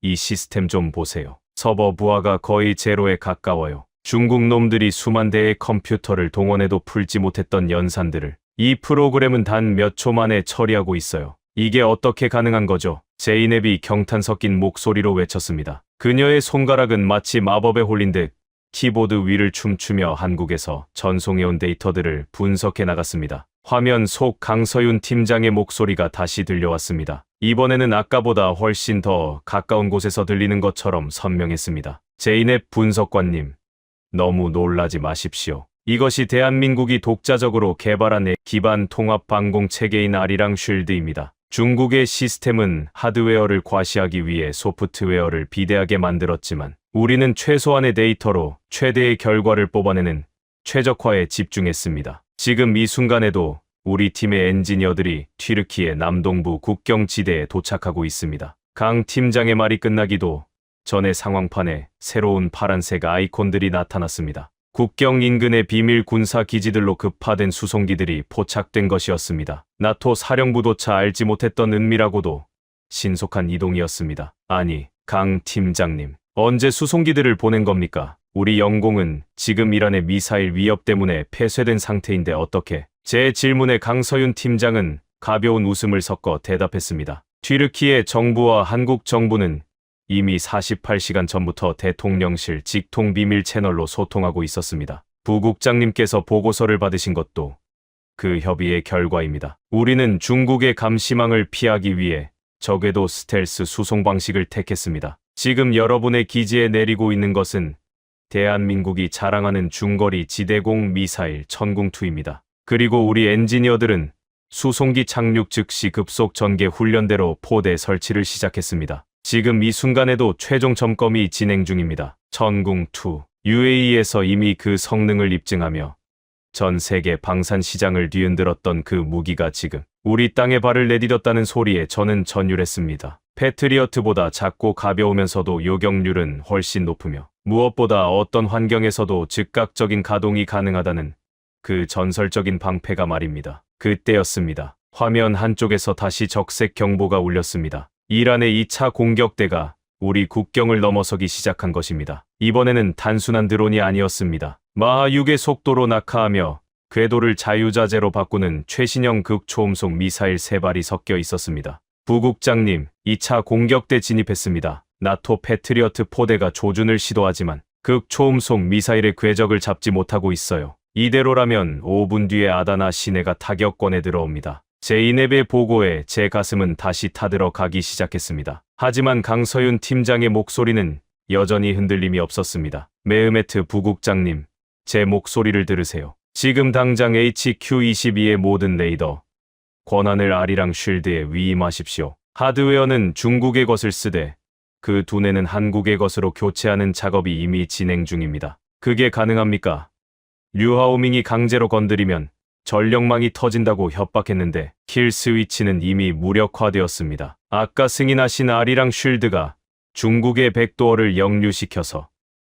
이 시스템 좀 보세요. 서버 부하가 거의 제로에 가까워요. 중국 놈들이 수만 대의 컴퓨터를 동원해도 풀지 못했던 연산들을 이 프로그램은 단 몇 초 만에 처리하고 있어요. 이게 어떻게 가능한 거죠? 제이넵이 경탄 섞인 목소리로 외쳤습니다. 그녀의 손가락은 마치 마법에 홀린 듯 키보드 위를 춤추며 한국에서 전송해온 데이터들을 분석해 나갔습니다. 화면 속 강서윤 팀장의 목소리가 다시 들려왔습니다. 이번에는 아까보다 훨씬 더 가까운 곳에서 들리는 것처럼 선명했습니다. 제이넵 분석관님, 너무 놀라지 마십시오. 이것이 대한민국이 독자적으로 개발한 기반 통합 방공 체계인 아리랑 쉴드입니다. 중국의 시스템은 하드웨어를 과시하기 위해 소프트웨어를 비대하게 만들었지만 우리는 최소한의 데이터로 최대의 결과를 뽑아내는 최적화에 집중했습니다. 지금 이 순간에도 우리 팀의 엔지니어들이 튀르키의 남동부 국경지대에 도착하고 있습니다. 강 팀장의 말이 끝나기도 전에 상황판에 새로운 파란색 아이콘들이 나타났습니다. 국경 인근의 비밀 군사 기지들로 급파된 수송기들이 포착된 것이었습니다. 나토 사령부조차 알지 못했던 은밀하고도 신속한 이동이었습니다. 아니, 강 팀장님, 언제 수송기들을 보낸 겁니까? 우리 영공은 지금 이란의 미사일 위협 때문에 폐쇄된 상태인데 어떻게? 제 질문에 강서윤 팀장은 가벼운 웃음을 섞어 대답했습니다. 튀르키예 정부와 한국 정부는 이미 48시간 전부터 대통령실 직통 비밀 채널로 소통하고 있었습니다. 부국장님께서 보고서를 받으신 것도 그 협의의 결과입니다. 우리는 중국의 감시망을 피하기 위해 적외도 스텔스 수송 방식을 택했습니다. 지금 여러분의 기지에 내리고 있는 것은 대한민국이 자랑하는 중거리 지대공 미사일 천궁2입니다. 그리고 우리 엔지니어들은 수송기 착륙 즉시 급속 전개 훈련대로 포대 설치를 시작했습니다. 지금 이 순간에도 최종 점검이 진행 중입니다. 천궁2, UAE에서 이미 그 성능을 입증하며 전 세계 방산 시장을 뒤흔들었던 그 무기가 지금 우리 땅에 발을 내디뎠다는 소리에 저는 전율했습니다. 패트리어트보다 작고 가벼우면서도 요격률은 훨씬 높으며 무엇보다 어떤 환경에서도 즉각적인 가동이 가능하다는 그 전설적인 방패가 말입니다. 그때였습니다. 화면 한쪽에서 다시 적색 경보가 울렸습니다. 이란의 2차 공격대가 우리 국경을 넘어서기 시작한 것입니다. 이번에는 단순한 드론이 아니었습니다. 마하 6의 속도로 낙하하며 궤도를 자유자재로 바꾸는 최신형 극초음속 미사일 3발이 섞여 있었습니다. 부국장님, 2차 공격대 진입했습니다. 나토 패트리어트 포대가 조준을 시도하지만 극초음속 미사일의 궤적을 잡지 못하고 있어요. 이대로라면 5분 뒤에 아다나 시내가 타격권에 들어옵니다. 제이넵의 보고에 제 가슴은 다시 타들어 가기 시작했습니다. 하지만 강서윤 팀장의 목소리는 여전히 흔들림이 없었습니다. 메흐메트 부국장님, 제 목소리를 들으세요. 지금 당장 HQ-22의 모든 레이더, 권한을 아리랑 쉴드에 위임하십시오. 하드웨어는 중국의 것을 쓰되 그 두뇌는 한국의 것으로 교체하는 작업이 이미 진행 중입니다. 그게 가능합니까? 류하오밍이 강제로 건드리면 전력망이 터진다고 협박했는데 킬 스위치는 이미 무력화되었습니다. 아까 승인하신 아리랑 쉴드가 중국의 백도어를 역류시켜서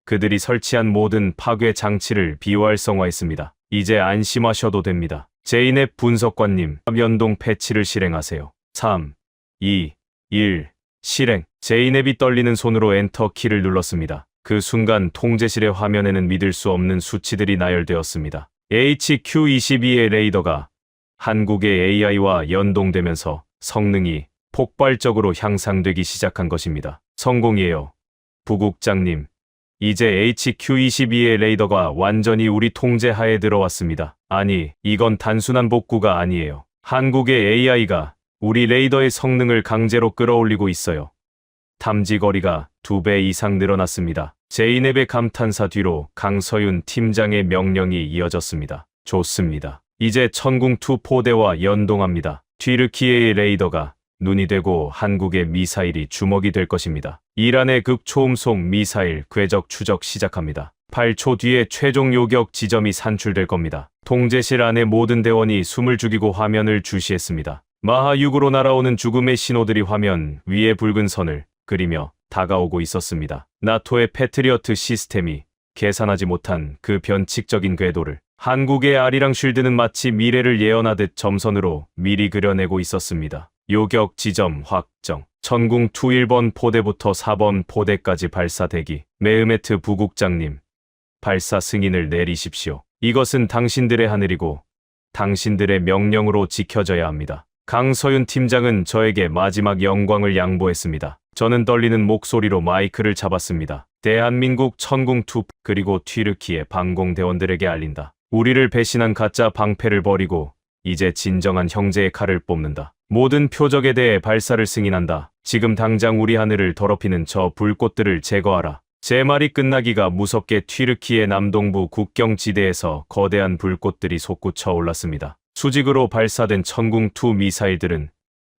그들이 설치한 모든 파괴 장치를 비활성화했습니다. 이제 안심하셔도 됩니다. 제이넵 분석관님, 연동 패치를 실행하세요. 3, 2, 1, 실행. 제이넵이 떨리는 손으로 엔터 키를 눌렀습니다. 그 순간 통제실의 화면에는 믿을 수 없는 수치들이 나열되었습니다. HQ-22의 레이더가 한국의 AI와 연동되면서 성능이 폭발적으로 향상되기 시작한 것입니다. 성공이에요. 부국장님, 이제 HQ-22의 레이더가 완전히 우리 통제하에 들어왔습니다. 아니, 이건 단순한 복구가 아니에요. 한국의 AI가 우리 레이더의 성능을 강제로 끌어올리고 있어요. 탐지거리가 2배 이상 늘어났습니다. 제이넵의 감탄사 뒤로 강서윤 팀장의 명령이 이어졌습니다. 좋습니다. 이제 천궁2 포대와 연동합니다. 튀르키예의 레이더가 눈이 되고 한국의 미사일이 주먹이 될 것입니다. 이란의 극초음속 미사일 궤적 추적 시작합니다. 8초 뒤에 최종 요격 지점이 산출될 겁니다. 통제실 안의 모든 대원이 숨을 죽이고 화면을 주시했습니다. 마하6으로 날아오는 죽음의 신호들이 화면 위에 붉은 선을 그리며 다가오고 있었습니다. 나토의 패트리어트 시스템이 계산하지 못한 그 변칙적인 궤도를 한국의 아리랑 쉴드는 마치 미래를 예언하듯 점선으로 미리 그려내고 있었습니다. 요격 지점 확정. 천궁2 1번 포대부터 4번 포대까지 발사 대기. 메흐메트 부국장님, 발사 승인을 내리십시오. 이것은 당신들의 하늘이고 당신들의 명령으로 지켜져야 합니다. 강서윤 팀장은 저에게 마지막 영광을 양보했습니다. 저는 떨리는 목소리로 마이크를 잡았습니다. 대한민국 천궁2 그리고 튀르키예 방공대원들에게 알린다. 우리를 배신한 가짜 방패를 버리고 이제 진정한 형제의 칼을 뽑는다. 모든 표적에 대해 발사를 승인한다. 지금 당장 우리 하늘을 더럽히는 저 불꽃들을 제거하라. 제 말이 끝나기가 무섭게 튀르키예 남동부 국경지대에서 거대한 불꽃들이 솟구쳐 올랐습니다. 수직으로 발사된 천궁2 미사일들은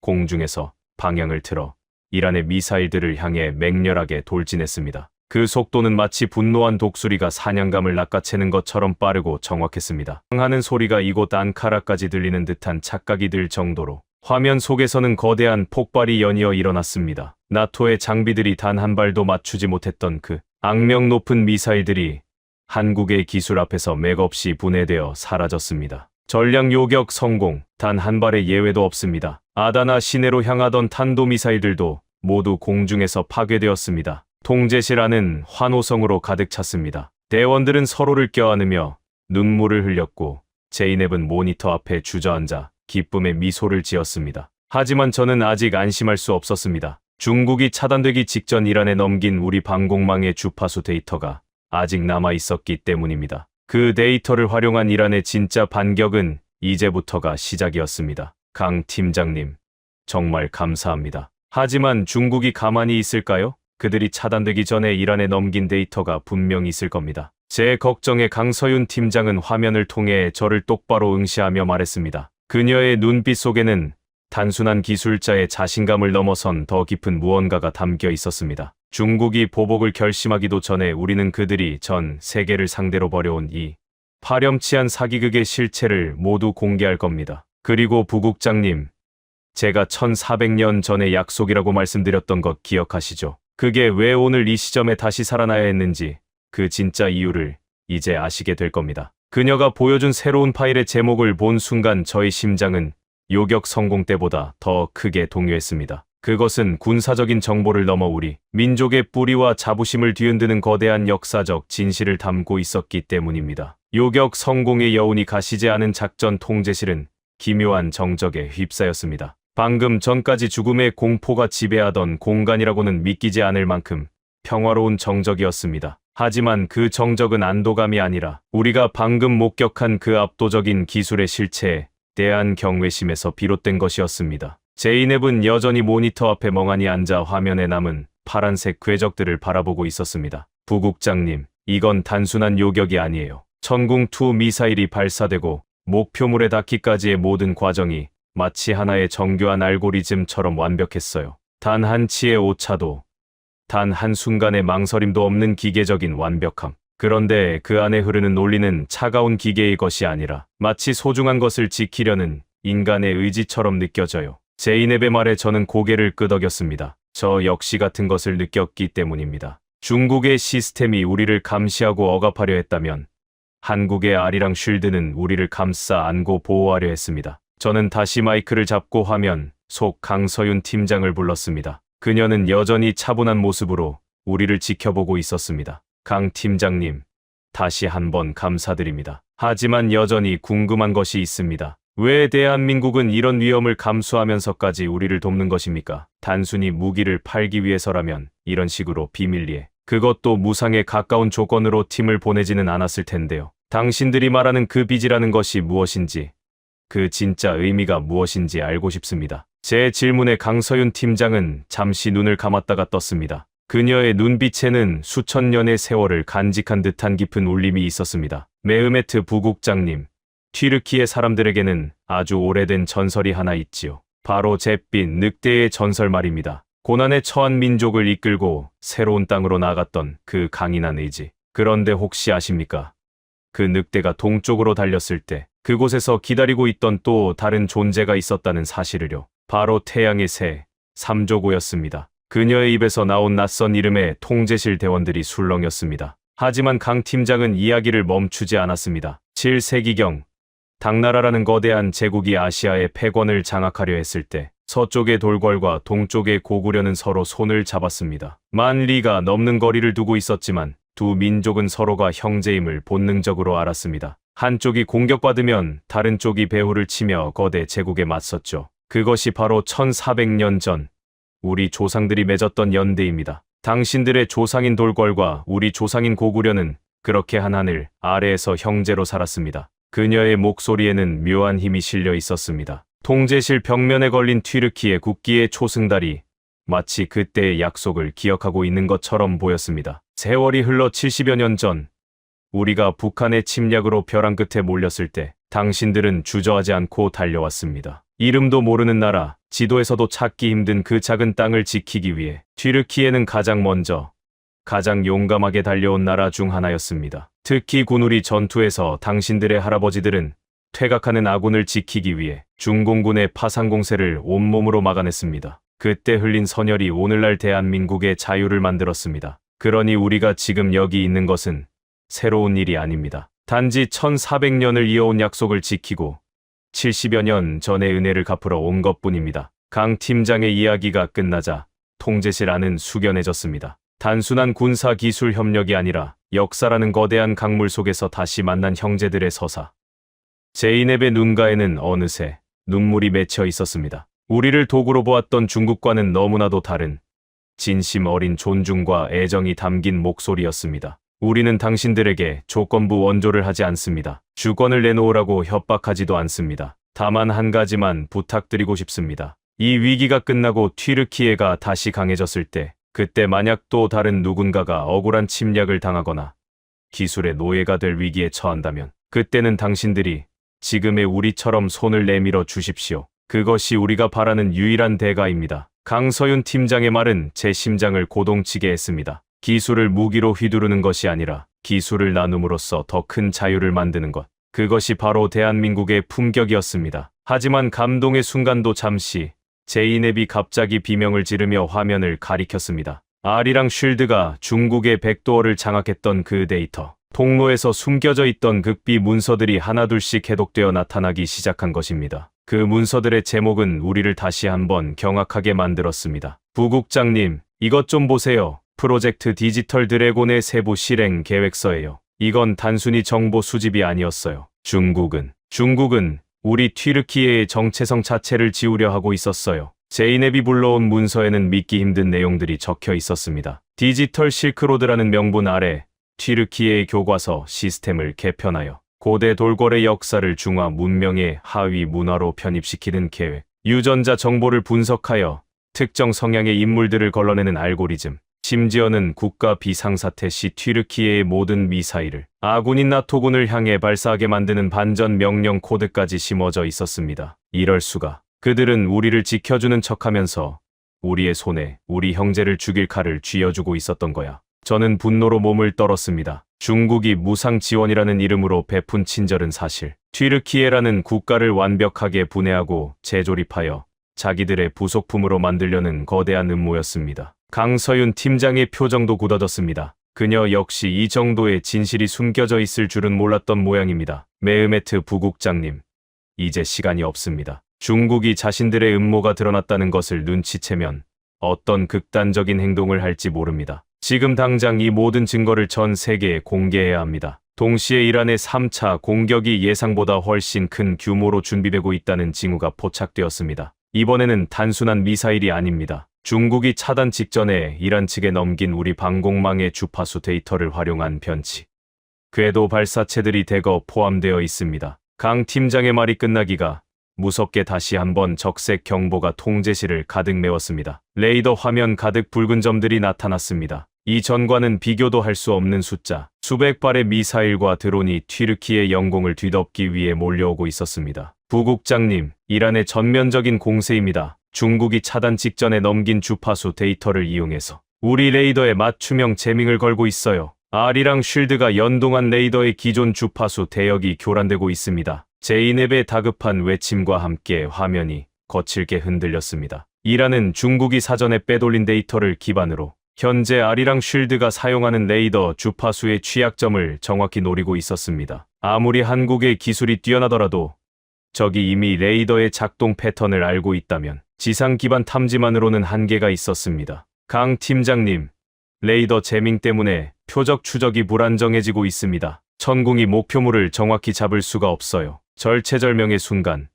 공중에서 방향을 틀어 이란의 미사일들을 향해 맹렬하게 돌진했습니다. 그 속도는 마치 분노한 독수리가 사냥감을 낚아채는 것처럼 빠르고 정확했습니다. 하는 소리가 이곳 앙카라까지 들리는 듯한 착각이 들 정도로 화면 속에서는 거대한 폭발이 연이어 일어났습니다. 나토의 장비들이 단 한 발도 맞추지 못했던 그 악명 높은 미사일들이 한국의 기술 앞에서 맥없이 분해되어 사라졌습니다. 전략 요격 성공, 단 한 발의 예외도 없습니다. 아다나 시내로 향하던 탄도미사일들도 모두 공중에서 파괴되었습니다. 통제실 안은 환호성으로 가득 찼습니다. 대원들은 서로를 껴안으며 눈물을 흘렸고 제이넵은 모니터 앞에 주저앉아 기쁨의 미소를 지었습니다. 하지만 저는 아직 안심할 수 없었습니다. 중국이 차단되기 직전 이란에 넘긴 우리 방공망의 주파수 데이터가 아직 남아 있었기 때문입니다. 그 데이터를 활용한 이란의 진짜 반격은 이제부터가 시작이었습니다. 강 팀장님, 정말 감사합니다. 하지만 중국이 가만히 있을까요? 그들이 차단되기 전에 이란에 넘긴 데이터가 분명히 있을 겁니다. 제 걱정에 강서윤 팀장은 화면을 통해 저를 똑바로 응시하며 말했습니다. 그녀의 눈빛 속에는 단순한 기술자의 자신감을 넘어선 더 깊은 무언가가 담겨 있었습니다. 중국이 보복을 결심하기도 전에 우리는 그들이 전 세계를 상대로 벌여온 이 파렴치한 사기극의 실체를 모두 공개할 겁니다. 그리고 부국장님, 제가 1400년 전의 약속이라고 말씀드렸던 것 기억하시죠? 그게 왜 오늘 이 시점에 다시 살아나야 했는지 그 진짜 이유를 이제 아시게 될 겁니다. 그녀가 보여준 새로운 파일의 제목을 본 순간 저의 심장은 요격 성공 때보다 더 크게 동요했습니다. 그것은 군사적인 정보를 넘어 우리 민족의 뿌리와 자부심을 뒤흔드는 거대한 역사적 진실을 담고 있었기 때문입니다. 요격 성공의 여운이 가시지 않은 작전 통제실은 기묘한 정적에 휩싸였습니다. 방금 전까지 죽음의 공포가 지배하던 공간이라고는 믿기지 않을 만큼 평화로운 정적이었습니다. 하지만 그 정적은 안도감이 아니라 우리가 방금 목격한 그 압도적인 기술의 실체에 대한 경외심에서 비롯된 것이었습니다. 제이넵은 여전히 모니터 앞에 멍하니 앉아 화면에 남은 파란색 궤적들을 바라보고 있었습니다. 부국장님, 이건 단순한 요격이 아니에요. 천궁2 미사일이 발사되고 목표물에 닿기까지의 모든 과정이 마치 하나의 정교한 알고리즘처럼 완벽했어요. 단 한 치의 오차도, 단 한순간의 망설임도 없는 기계적인 완벽함. 그런데 그 안에 흐르는 논리는 차가운 기계의 것이 아니라 마치 소중한 것을 지키려는 인간의 의지처럼 느껴져요. 제이넵의 말에 저는 고개를 끄덕였습니다. 저 역시 같은 것을 느꼈기 때문입니다. 중국의 시스템이 우리를 감시하고 억압하려 했다면 한국의 아리랑 쉴드는 우리를 감싸 안고 보호하려 했습니다. 저는 다시 마이크를 잡고 화면 속 강서윤 팀장을 불렀습니다. 그녀는 여전히 차분한 모습으로 우리를 지켜보고 있었습니다. 강 팀장님, 다시 한번 감사드립니다. 하지만 여전히 궁금한 것이 있습니다. 왜 대한민국은 이런 위험을 감수하면서까지 우리를 돕는 것입니까? 단순히 무기를 팔기 위해서라면 이런 식으로 비밀리에, 그것도 무상에 가까운 조건으로 팀을 보내지는 않았을 텐데요. 당신들이 말하는 그 빚이라는 것이 무엇인지, 그 진짜 의미가 무엇인지 알고 싶습니다. 제 질문에 강서윤 팀장은 잠시 눈을 감았다가 떴습니다. 그녀의 눈빛에는 수천 년의 세월을 간직한 듯한 깊은 울림이 있었습니다. 메흐메트 부국장님, 튀르키예 사람들에게는 아주 오래된 전설이 하나 있지요. 바로 잿빛 늑대의 전설 말입니다. 고난에 처한 민족을 이끌고 새로운 땅으로 나갔던 그 강인한 의지. 그런데 혹시 아십니까? 그 늑대가 동쪽으로 달렸을 때 그곳에서 기다리고 있던 또 다른 존재가 있었다는 사실을요. 바로 태양의 새, 삼조고였습니다. 그녀의 입에서 나온 낯선 이름의 통제실 대원들이 술렁였습니다. 하지만 강 팀장은 이야기를 멈추지 않았습니다. 7세기경, 당나라라는 거대한 제국이 아시아의 패권을 장악하려 했을 때 서쪽의 돌궐과 동쪽의 고구려는 서로 손을 잡았습니다. 만 리가 넘는 거리를 두고 있었지만 두 민족은 서로가 형제임을 본능적으로 알았습니다. 한쪽이 공격받으면 다른 쪽이 배후를 치며 거대 제국에 맞섰죠. 그것이 바로 1400년 전 우리 조상들이 맺었던 연대입니다. 당신들의 조상인 돌궐과 우리 조상인 고구려는 그렇게 한 하늘 아래에서 형제로 살았습니다. 그녀의 목소리에는 묘한 힘이 실려 있었습니다. 통제실 벽면에 걸린 튀르키예 국기의 초승달이 마치 그때의 약속을 기억하고 있는 것처럼 보였습니다. 세월이 흘러 70여 년 전 우리가 북한의 침략으로 벼랑 끝에 몰렸을 때 당신들은 주저하지 않고 달려왔습니다. 이름도 모르는 나라, 지도에서도 찾기 힘든 그 작은 땅을 지키기 위해 튀르키예는 가장 먼저, 가장 용감하게 달려온 나라 중 하나였습니다. 특히 군우리 전투에서 당신들의 할아버지들은 퇴각하는 아군을 지키기 위해 중공군의 파상 공세를 온몸으로 막아냈습니다. 그때 흘린 선혈이 오늘날 대한민국의 자유를 만들었습니다. 그러니 우리가 지금 여기 있는 것은 새로운 일이 아닙니다. 단지 1400년을 이어온 약속을 지키고 70여 년 전의 은혜를 갚으러 온 것뿐입니다. 강 팀장의 이야기가 끝나자 통제실 안은 숙연해졌습니다. 단순한 군사 기술 협력이 아니라 역사라는 거대한 강물 속에서 다시 만난 형제들의 서사. 제이넵의 눈가에는 어느새 눈물이 맺혀 있었습니다. 우리를 도구로 보았던 중국과는 너무나도 다른 진심 어린 존중과 애정이 담긴 목소리였습니다. 우리는 당신들에게 조건부 원조를 하지 않습니다. 주권을 내놓으라고 협박하지도 않습니다. 다만 한 가지만 부탁드리고 싶습니다. 이 위기가 끝나고 튀르키예가 다시 강해졌을 때 그때 만약 또 다른 누군가가 억울한 침략을 당하거나 기술의 노예가 될 위기에 처한다면 그때는 당신들이 지금의 우리처럼 손을 내밀어 주십시오. 그것이 우리가 바라는 유일한 대가입니다. 강서윤 팀장의 말은 제 심장을 고동치게 했습니다. 기술을 무기로 휘두르는 것이 아니라 기술을 나눔으로써 더 큰 자유를 만드는 것. 그것이 바로 대한민국의 품격이었습니다. 하지만 감동의 순간도 잠시 제이넵이 갑자기 비명을 지르며 화면을 가리켰습니다. 아리랑 쉴드가 중국의 백도어를 장악했던 그 데이터. 통로에서 숨겨져 있던 극비 문서들이 하나둘씩 해독되어 나타나기 시작한 것입니다. 그 문서들의 제목은 우리를 다시 한번 경악하게 만들었습니다. 부국장님, 이것 좀 보세요. 프로젝트 디지털 드래곤의 세부 실행 계획서예요. 이건 단순히 정보 수집이 아니었어요. 중국은 우리 튀르키예의 정체성 자체를 지우려 하고 있었어요. 제이넵이 불러온 문서에는 믿기 힘든 내용들이 적혀 있었습니다. 디지털 실크로드라는 명분 아래 튀르키예의 교과서 시스템을 개편하여 고대 돌궐의 역사를 중화 문명의 하위 문화로 편입시키는 계획, 유전자 정보를 분석하여 특정 성향의 인물들을 걸러내는 알고리즘, 심지어는 국가 비상사태 시 튀르키예의 모든 미사일을 아군인 나토군을 향해 발사하게 만드는 반전 명령 코드까지 심어져 있었습니다. 이럴 수가. 그들은 우리를 지켜주는 척하면서 우리의 손에 우리 형제를 죽일 칼을 쥐어주고 있었던 거야. 저는 분노로 몸을 떨었습니다. 중국이 무상 지원이라는 이름으로 베푼 친절은 사실 튀르키예라는 국가를 완벽하게 분해하고 재조립하여 자기들의 부속품으로 만들려는 거대한 음모였습니다. 강서윤 팀장의 표정도 굳어졌습니다. 그녀 역시 이 정도의 진실이 숨겨져 있을 줄은 몰랐던 모양입니다. 메흐메트 부국장님, 이제 시간이 없습니다. 중국이 자신들의 음모가 드러났다는 것을 눈치채면 어떤 극단적인 행동을 할지 모릅니다. 지금 당장 이 모든 증거를 전 세계에 공개해야 합니다. 동시에 이란의 3차 공격이 예상보다 훨씬 큰 규모로 준비되고 있다는 징후가 포착되었습니다. 이번에는 단순한 미사일이 아닙니다. 중국이 차단 직전에 이란 측에 넘긴 우리 방공망의 주파수 데이터를 활용한 변치, 궤도 발사체들이 대거 포함되어 있습니다. 강 팀장의 말이 끝나기가 무섭게 다시 한번 적색 경보가 통제실을 가득 메웠습니다. 레이더 화면 가득 붉은 점들이 나타났습니다. 이전과는 비교도 할 수 없는 숫자, 수백 발의 미사일과 드론이 튀르키예 영공을 뒤덮기 위해 몰려오고 있었습니다. 부국장님, 이란의 전면적인 공세입니다. 중국이 차단 직전에 넘긴 주파수 데이터를 이용해서 우리 레이더에 맞춤형 재밍을 걸고 있어요. 아리랑 쉴드가 연동한 레이더의 기존 주파수 대역이 교란되고 있습니다. 제이넵의 다급한 외침과 함께 화면이 거칠게 흔들렸습니다. 이란은 중국이 사전에 빼돌린 데이터를 기반으로 현재 아리랑 쉴드가 사용하는 레이더 주파수의 취약점을 정확히 노리고 있었습니다. 아무리 한국의 기술이 뛰어나더라도 적이 이미 레이더의 작동 패턴을 알고 있다면 지상 기반 탐지만으로는 한계가 있었습니다. 강 팀장님, 레이더 재밍 때문에 표적 추적이 불안정해지고 있습니다. 천궁이 목표물을 정확히 잡을 수가 없어요. 절체절명의 순간,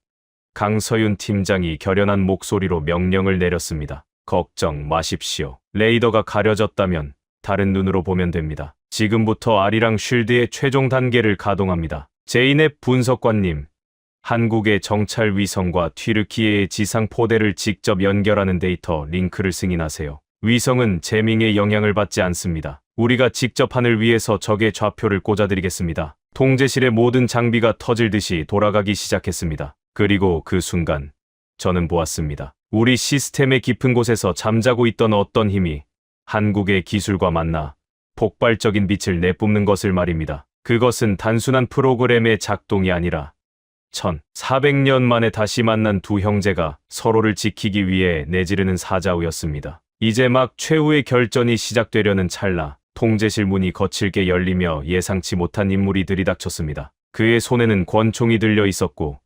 강서윤 팀장이 결연한 목소리로 명령을 내렸습니다. 걱정 마십시오. 레이더가 가려졌다면 다른 눈으로 보면 됩니다. 지금부터 아리랑 쉴드의 최종 단계를 가동합니다. 제이넵 분석관님, 한국의 정찰 위성과 튀르키예의 지상 포대를 직접 연결하는 데이터 링크를 승인하세요. 위성은 재밍에 영향을 받지 않습니다. 우리가 직접 하늘 위에서 적의 좌표를 꽂아드리겠습니다. 통제실의 모든 장비가 터질 듯이 돌아가기 시작했습니다. 그리고 그 순간 저는 보았습니다. 우리 시스템의 깊은 곳에서 잠자고 있던 어떤 힘이 한국의 기술과 만나 폭발적인 빛을 내뿜는 것을 말입니다. 그것은 단순한 프로그램의 작동이 아니라 1400년 만에 다시 만난 두 형제가 서로를 지키기 위해 내지르는 사자우였습니다. 이제 막 최후의 결전이 시작되려는 찰나, 통제실 문이 거칠게 열리며 예상치 못한 인물이 들이닥쳤습니다. 그의 손에는 권총이 들려 있었고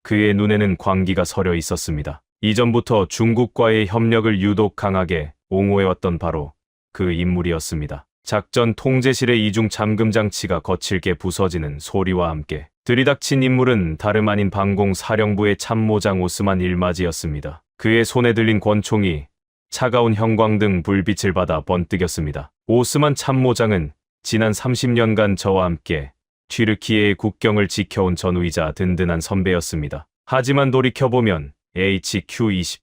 그의 눈에는 광기가 서려 있었습니다. 이전부터 중국과의 협력을 유독 강하게 옹호해왔던 바로 그 인물이었습니다. 작전 통제실의 이중 잠금 장치가 거칠게 부서지는 소리와 함께 들이닥친 인물은 다름 아닌 방공사령부의 참모장 오스만 일마지였습니다. 그의 손에 들린 권총이 차가운 형광등 불빛을 받아 번뜩였습니다. 오스만 참모장은 지난 30년간 저와 함께 튀르키예의 국경을 지켜온 전우이자 든든한 선배였습니다. 하지만 돌이켜보면 HQ-20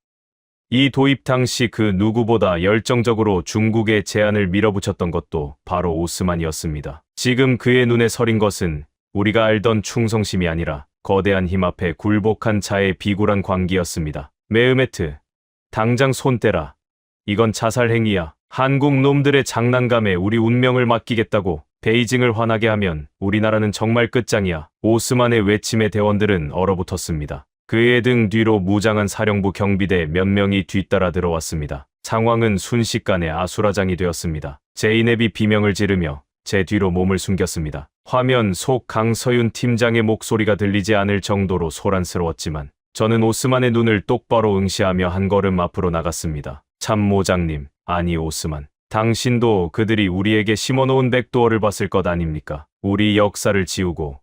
이 도입 당시 그 누구보다 열정적으로 중국의 제안을 밀어붙였던 것도 바로 오스만이었습니다. 지금 그의 눈에 서린 것은 우리가 알던 충성심이 아니라 거대한 힘 앞에 굴복한 자의 비굴한 광기였습니다. 메흐메트, 당장 손 떼라. 이건 자살 행위야. 한국 놈들의 장난감에 우리 운명을 맡기겠다고 베이징을 화나게 하면 우리나라는 정말 끝장이야. 오스만의 외침에 대원들은 얼어붙었습니다. 그의 등 뒤로 무장한 사령부 경비대 몇 명이 뒤따라 들어왔습니다. 상황은 순식간에 아수라장이 되었습니다. 제이넵이 비명을 지르며 제 뒤로 몸을 숨겼습니다. 화면 속 강서윤 팀장의 목소리가 들리지 않을 정도로 소란스러웠지만 저는 오스만의 눈을 똑바로 응시하며 한 걸음 앞으로 나갔습니다. 참모장님, 아니 오스만, 당신도 그들이 우리에게 심어놓은 백도어를 봤을 것 아닙니까? 우리 역사를 지우고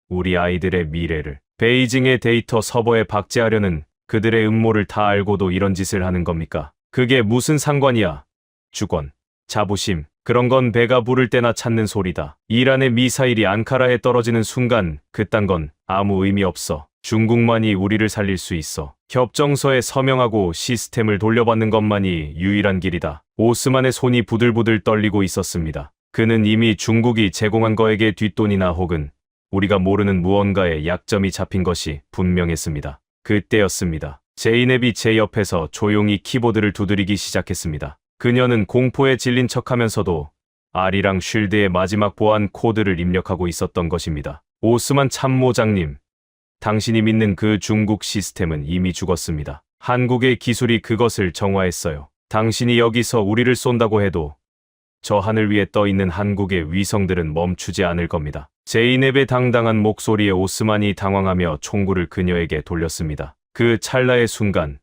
우리 아이들의 미래를 베이징의 데이터 서버에 박제하려는 그들의 음모를 다 알고도 이런 짓을 하는 겁니까? 그게 무슨 상관이야? 주권, 자부심, 그런 건 배가 부를 때나 찾는 소리다. 이란의 미사일이 앙카라에 떨어지는 순간 그딴 건 아무 의미 없어. 중국만이 우리를 살릴 수 있어. 협정서에 서명하고 시스템을 돌려받는 것만이 유일한 길이다. 오스만의 손이 부들부들 떨리고 있었습니다. 그는 이미 중국이 제공한 거에게 뒷돈이나 혹은 우리가 모르는 무언가에 약점이 잡힌 것이 분명했습니다. 그때였습니다. 제이넵이 제 옆에서 조용히 키보드를 두드리기 시작했습니다. 그녀는 공포에 질린 척하면서도 아리랑 쉴드의 마지막 보안 코드를 입력하고 있었던 것입니다. 오스만 참모장님, 당신이 믿는 그 중국 시스템은 이미 죽었습니다. 한국의 기술이 그것을 정화했어요. 당신이 여기서 우리를 쏜다고 해도 저 하늘 위에 떠 있는 한국의 위성들은 멈추지 않을 겁니다. 제이넵의 당당한 목소리에 오스만이 당황하며 총구를 그녀에게 돌렸습니다. 그 찰나의 순간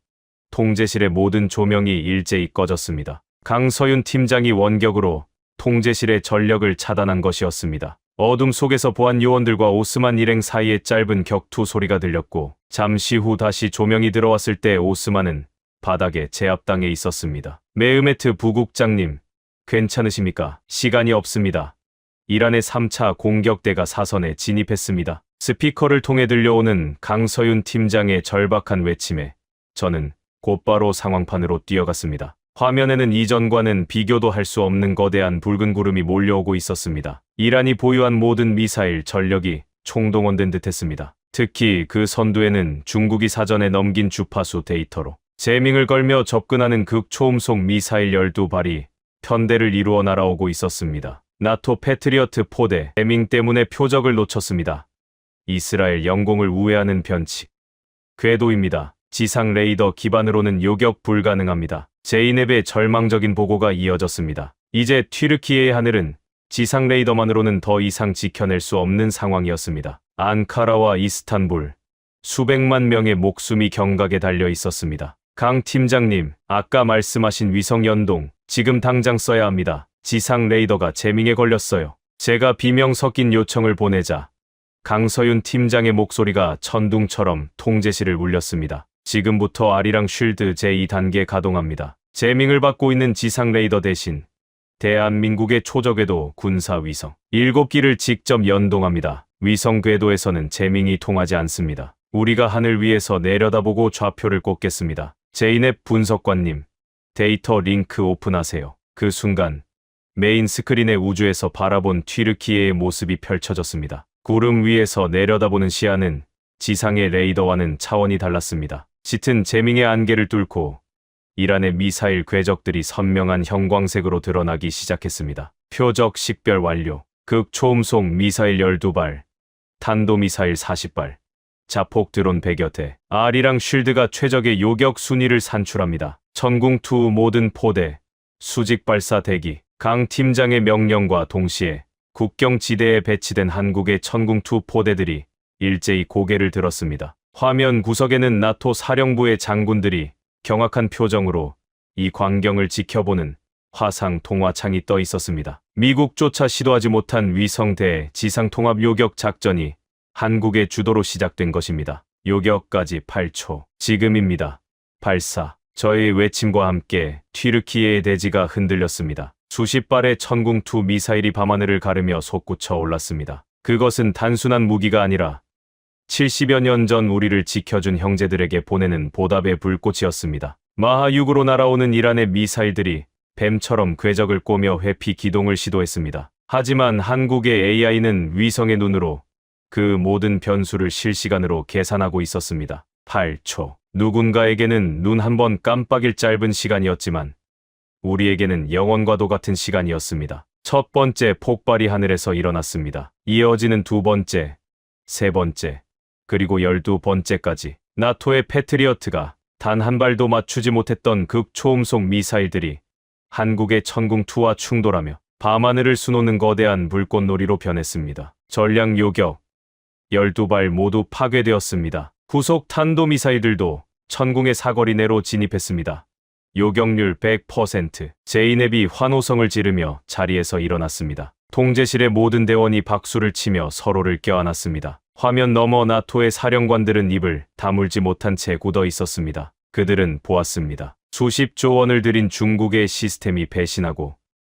통제실의 모든 조명이 일제히 꺼졌습니다. 강서윤 팀장이 원격으로 통제실의 전력을 차단한 것이었습니다. 어둠 속에서 보안 요원들과 오스만 일행 사이에 짧은 격투 소리가 들렸고 잠시 후 다시 조명이 들어왔을 때 오스만은 바닥에 제압당해 있었습니다. 메흐메트 부국장님, 괜찮으십니까? 시간이 없습니다. 이란의 3차 공격대가 사선에 진입했습니다. 스피커를 통해 들려오는 강서윤 팀장의 절박한 외침에 저는 곧바로 상황판으로 뛰어갔습니다. 화면에는 이전과는 비교도 할 수 없는 거대한 붉은 구름이 몰려오고 있었습니다. 이란이 보유한 모든 미사일 전력이 총동원된 듯했습니다. 특히 그 선두에는 중국이 사전에 넘긴 주파수 데이터로 제밍을 걸며 접근하는 극초음속 미사일 12발이 편대를 이루어 날아오고 있었습니다. 나토 패트리어트 포대 제밍 때문에 표적을 놓쳤습니다. 이스라엘 영공을 우회하는 변칙. 궤도입니다. 지상 레이더 기반으로는 요격 불가능합니다. 제이넵의 절망적인 보고가 이어졌습니다. 이제 튀르키예의 하늘은 지상 레이더만으로는 더 이상 지켜낼 수 없는 상황이었습니다. 앙카라와 이스탄불, 수백만 명의 목숨이 경각에 달려 있었습니다. 강 팀장님, 아까 말씀하신 위성 연동, 지금 당장 써야 합니다. 지상 레이더가 제밍에 걸렸어요. 제가 비명 섞인 요청을 보내자 강서윤 팀장의 목소리가 천둥처럼 통제실을 울렸습니다. 지금부터 아리랑 쉴드 제2단계 가동합니다. 제밍을 받고 있는 지상 레이더 대신 대한민국의 초저궤도 군사위성 7기를 직접 연동합니다. 위성 궤도에서는 제밍이 통하지 않습니다. 우리가 하늘 위에서 내려다보고 좌표를 꽂겠습니다. 제이넵 분석관님, 데이터 링크 오픈하세요. 그 순간 메인 스크린의 우주에서 바라본 튀르키예의 모습이 펼쳐졌습니다. 구름 위에서 내려다보는 시야는 지상의 레이더와는 차원이 달랐습니다. 짙은 제밍의 안개를 뚫고 이란의 미사일 궤적들이 선명한 형광색으로 드러나기 시작했습니다. 표적 식별 완료. 극초음속 미사일 12발, 탄도미사일 40발, 자폭 드론 100여 대. 아리랑 쉴드가 최적의 요격 순위를 산출합니다. 천궁2 모든 포대, 수직 발사 대기. 강 팀장의 명령과 동시에 국경지대에 배치된 한국의 천궁2 포대들이 일제히 고개를 들었습니다. 화면 구석에는 나토 사령부의 장군들이 경악한 표정으로 이 광경을 지켜보는 화상 통화창이 떠 있었습니다. 미국조차 시도하지 못한 위성대 지상통합 요격 작전이 한국의 주도로 시작된 것입니다. 요격까지 8초. 지금입니다. 발사. 저의 외침과 함께 튀르키예의 대지가 흔들렸습니다. 수십 발의 천궁2 미사일이 밤하늘을 가르며 솟구쳐 올랐습니다. 그것은 단순한 무기가 아니라 70여 년 전 우리를 지켜준 형제들에게 보내는 보답의 불꽃이었습니다. 마하6으로 날아오는 이란의 미사일들이 뱀처럼 궤적을 꼬며 회피 기동을 시도했습니다. 하지만 한국의 AI는 위성의 눈으로 그 모든 변수를 실시간으로 계산하고 있었습니다. 8초. 누군가에게는 눈 한 번 깜빡일 짧은 시간이었지만 우리에게는 영원과도 같은 시간이었습니다. 첫 번째 폭발이 하늘에서 일어났습니다. 이어지는 두 번째, 세 번째, 그리고 12번째까지 나토의 패트리어트가 단 한 발도 맞추지 못했던 극초음속 미사일들이 한국의 천궁2와 충돌하며 밤하늘을 수놓는 거대한 불꽃놀이로 변했습니다. 전략 요격 12발 모두 파괴되었습니다. 후속 탄도미사일들도 천궁의 사거리 내로 진입했습니다. 요격률 100%. 제이넵이 환호성을 지르며 자리에서 일어났습니다. 통제실의 모든 대원이 박수를 치며 서로를 껴안았습니다. 화면 너머 나토의 사령관들은 입을 다물지 못한 채 굳어 있었습니다. 그들은 보았습니다. 수십조 원을 들인 중국의 시스템이 배신하고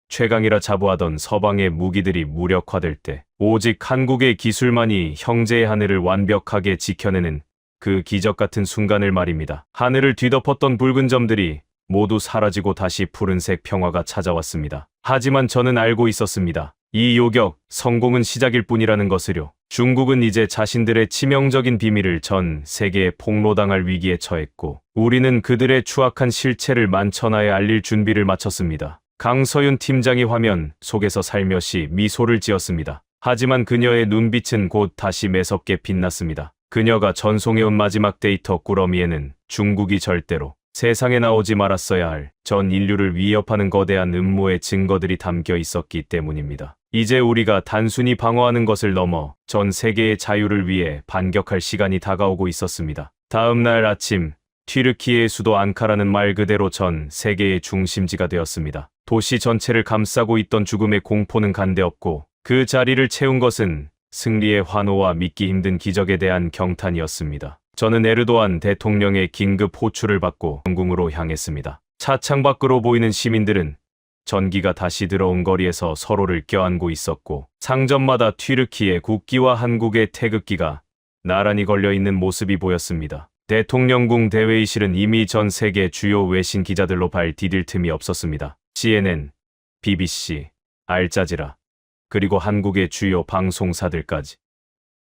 최강이라 자부하던 서방의 무기들이 무력화될 때 오직 한국의 기술만이 형제의 하늘을 완벽하게 지켜내는 그 기적 같은 순간을 말입니다. 하늘을 뒤덮었던 붉은 점들이 모두 사라지고 다시 푸른색 평화가 찾아왔습니다. 하지만 저는 알고 있었습니다. 이 요격 성공은 시작일 뿐이라는 것을요. 중국은 이제 자신들의 치명적인 비밀을 전 세계에 폭로당할 위기에 처했고 우리는 그들의 추악한 실체를 만천하에 알릴 준비를 마쳤습니다. 강서윤 팀장이 화면 속에서 살며시 미소를 지었습니다. 하지만 그녀의 눈빛은 곧 다시 매섭게 빛났습니다. 그녀가 전송해온 마지막 데이터 꾸러미에는 중국이 절대로 세상에 나오지 말았어야 할 전 인류를 위협하는 거대한 음모의 증거들이 담겨 있었기 때문입니다. 이제 우리가 단순히 방어하는 것을 넘어 전 세계의 자유를 위해 반격할 시간이 다가오고 있었습니다. 다음 날 아침, 튀르키예의 수도 앙카라는 말 그대로 전 세계의 중심지가 되었습니다. 도시 전체를 감싸고 있던 죽음의 공포는 간데없고 그 자리를 채운 것은 승리의 환호와 믿기 힘든 기적에 대한 경탄이었습니다. 저는 에르도안 대통령의 긴급 호출을 받고 영궁으로 향했습니다. 차창 밖으로 보이는 시민들은 전기가 다시 들어온 거리에서 서로를 껴안고 있었고 상점마다 튀르키예 국기와 한국의 태극기가 나란히 걸려있는 모습이 보였습니다. 대통령궁 대회의실은 이미 전 세계 주요 외신 기자들로 발 디딜 틈이 없었습니다. CNN, BBC, 알자지라, 그리고 한국의 주요 방송사들까지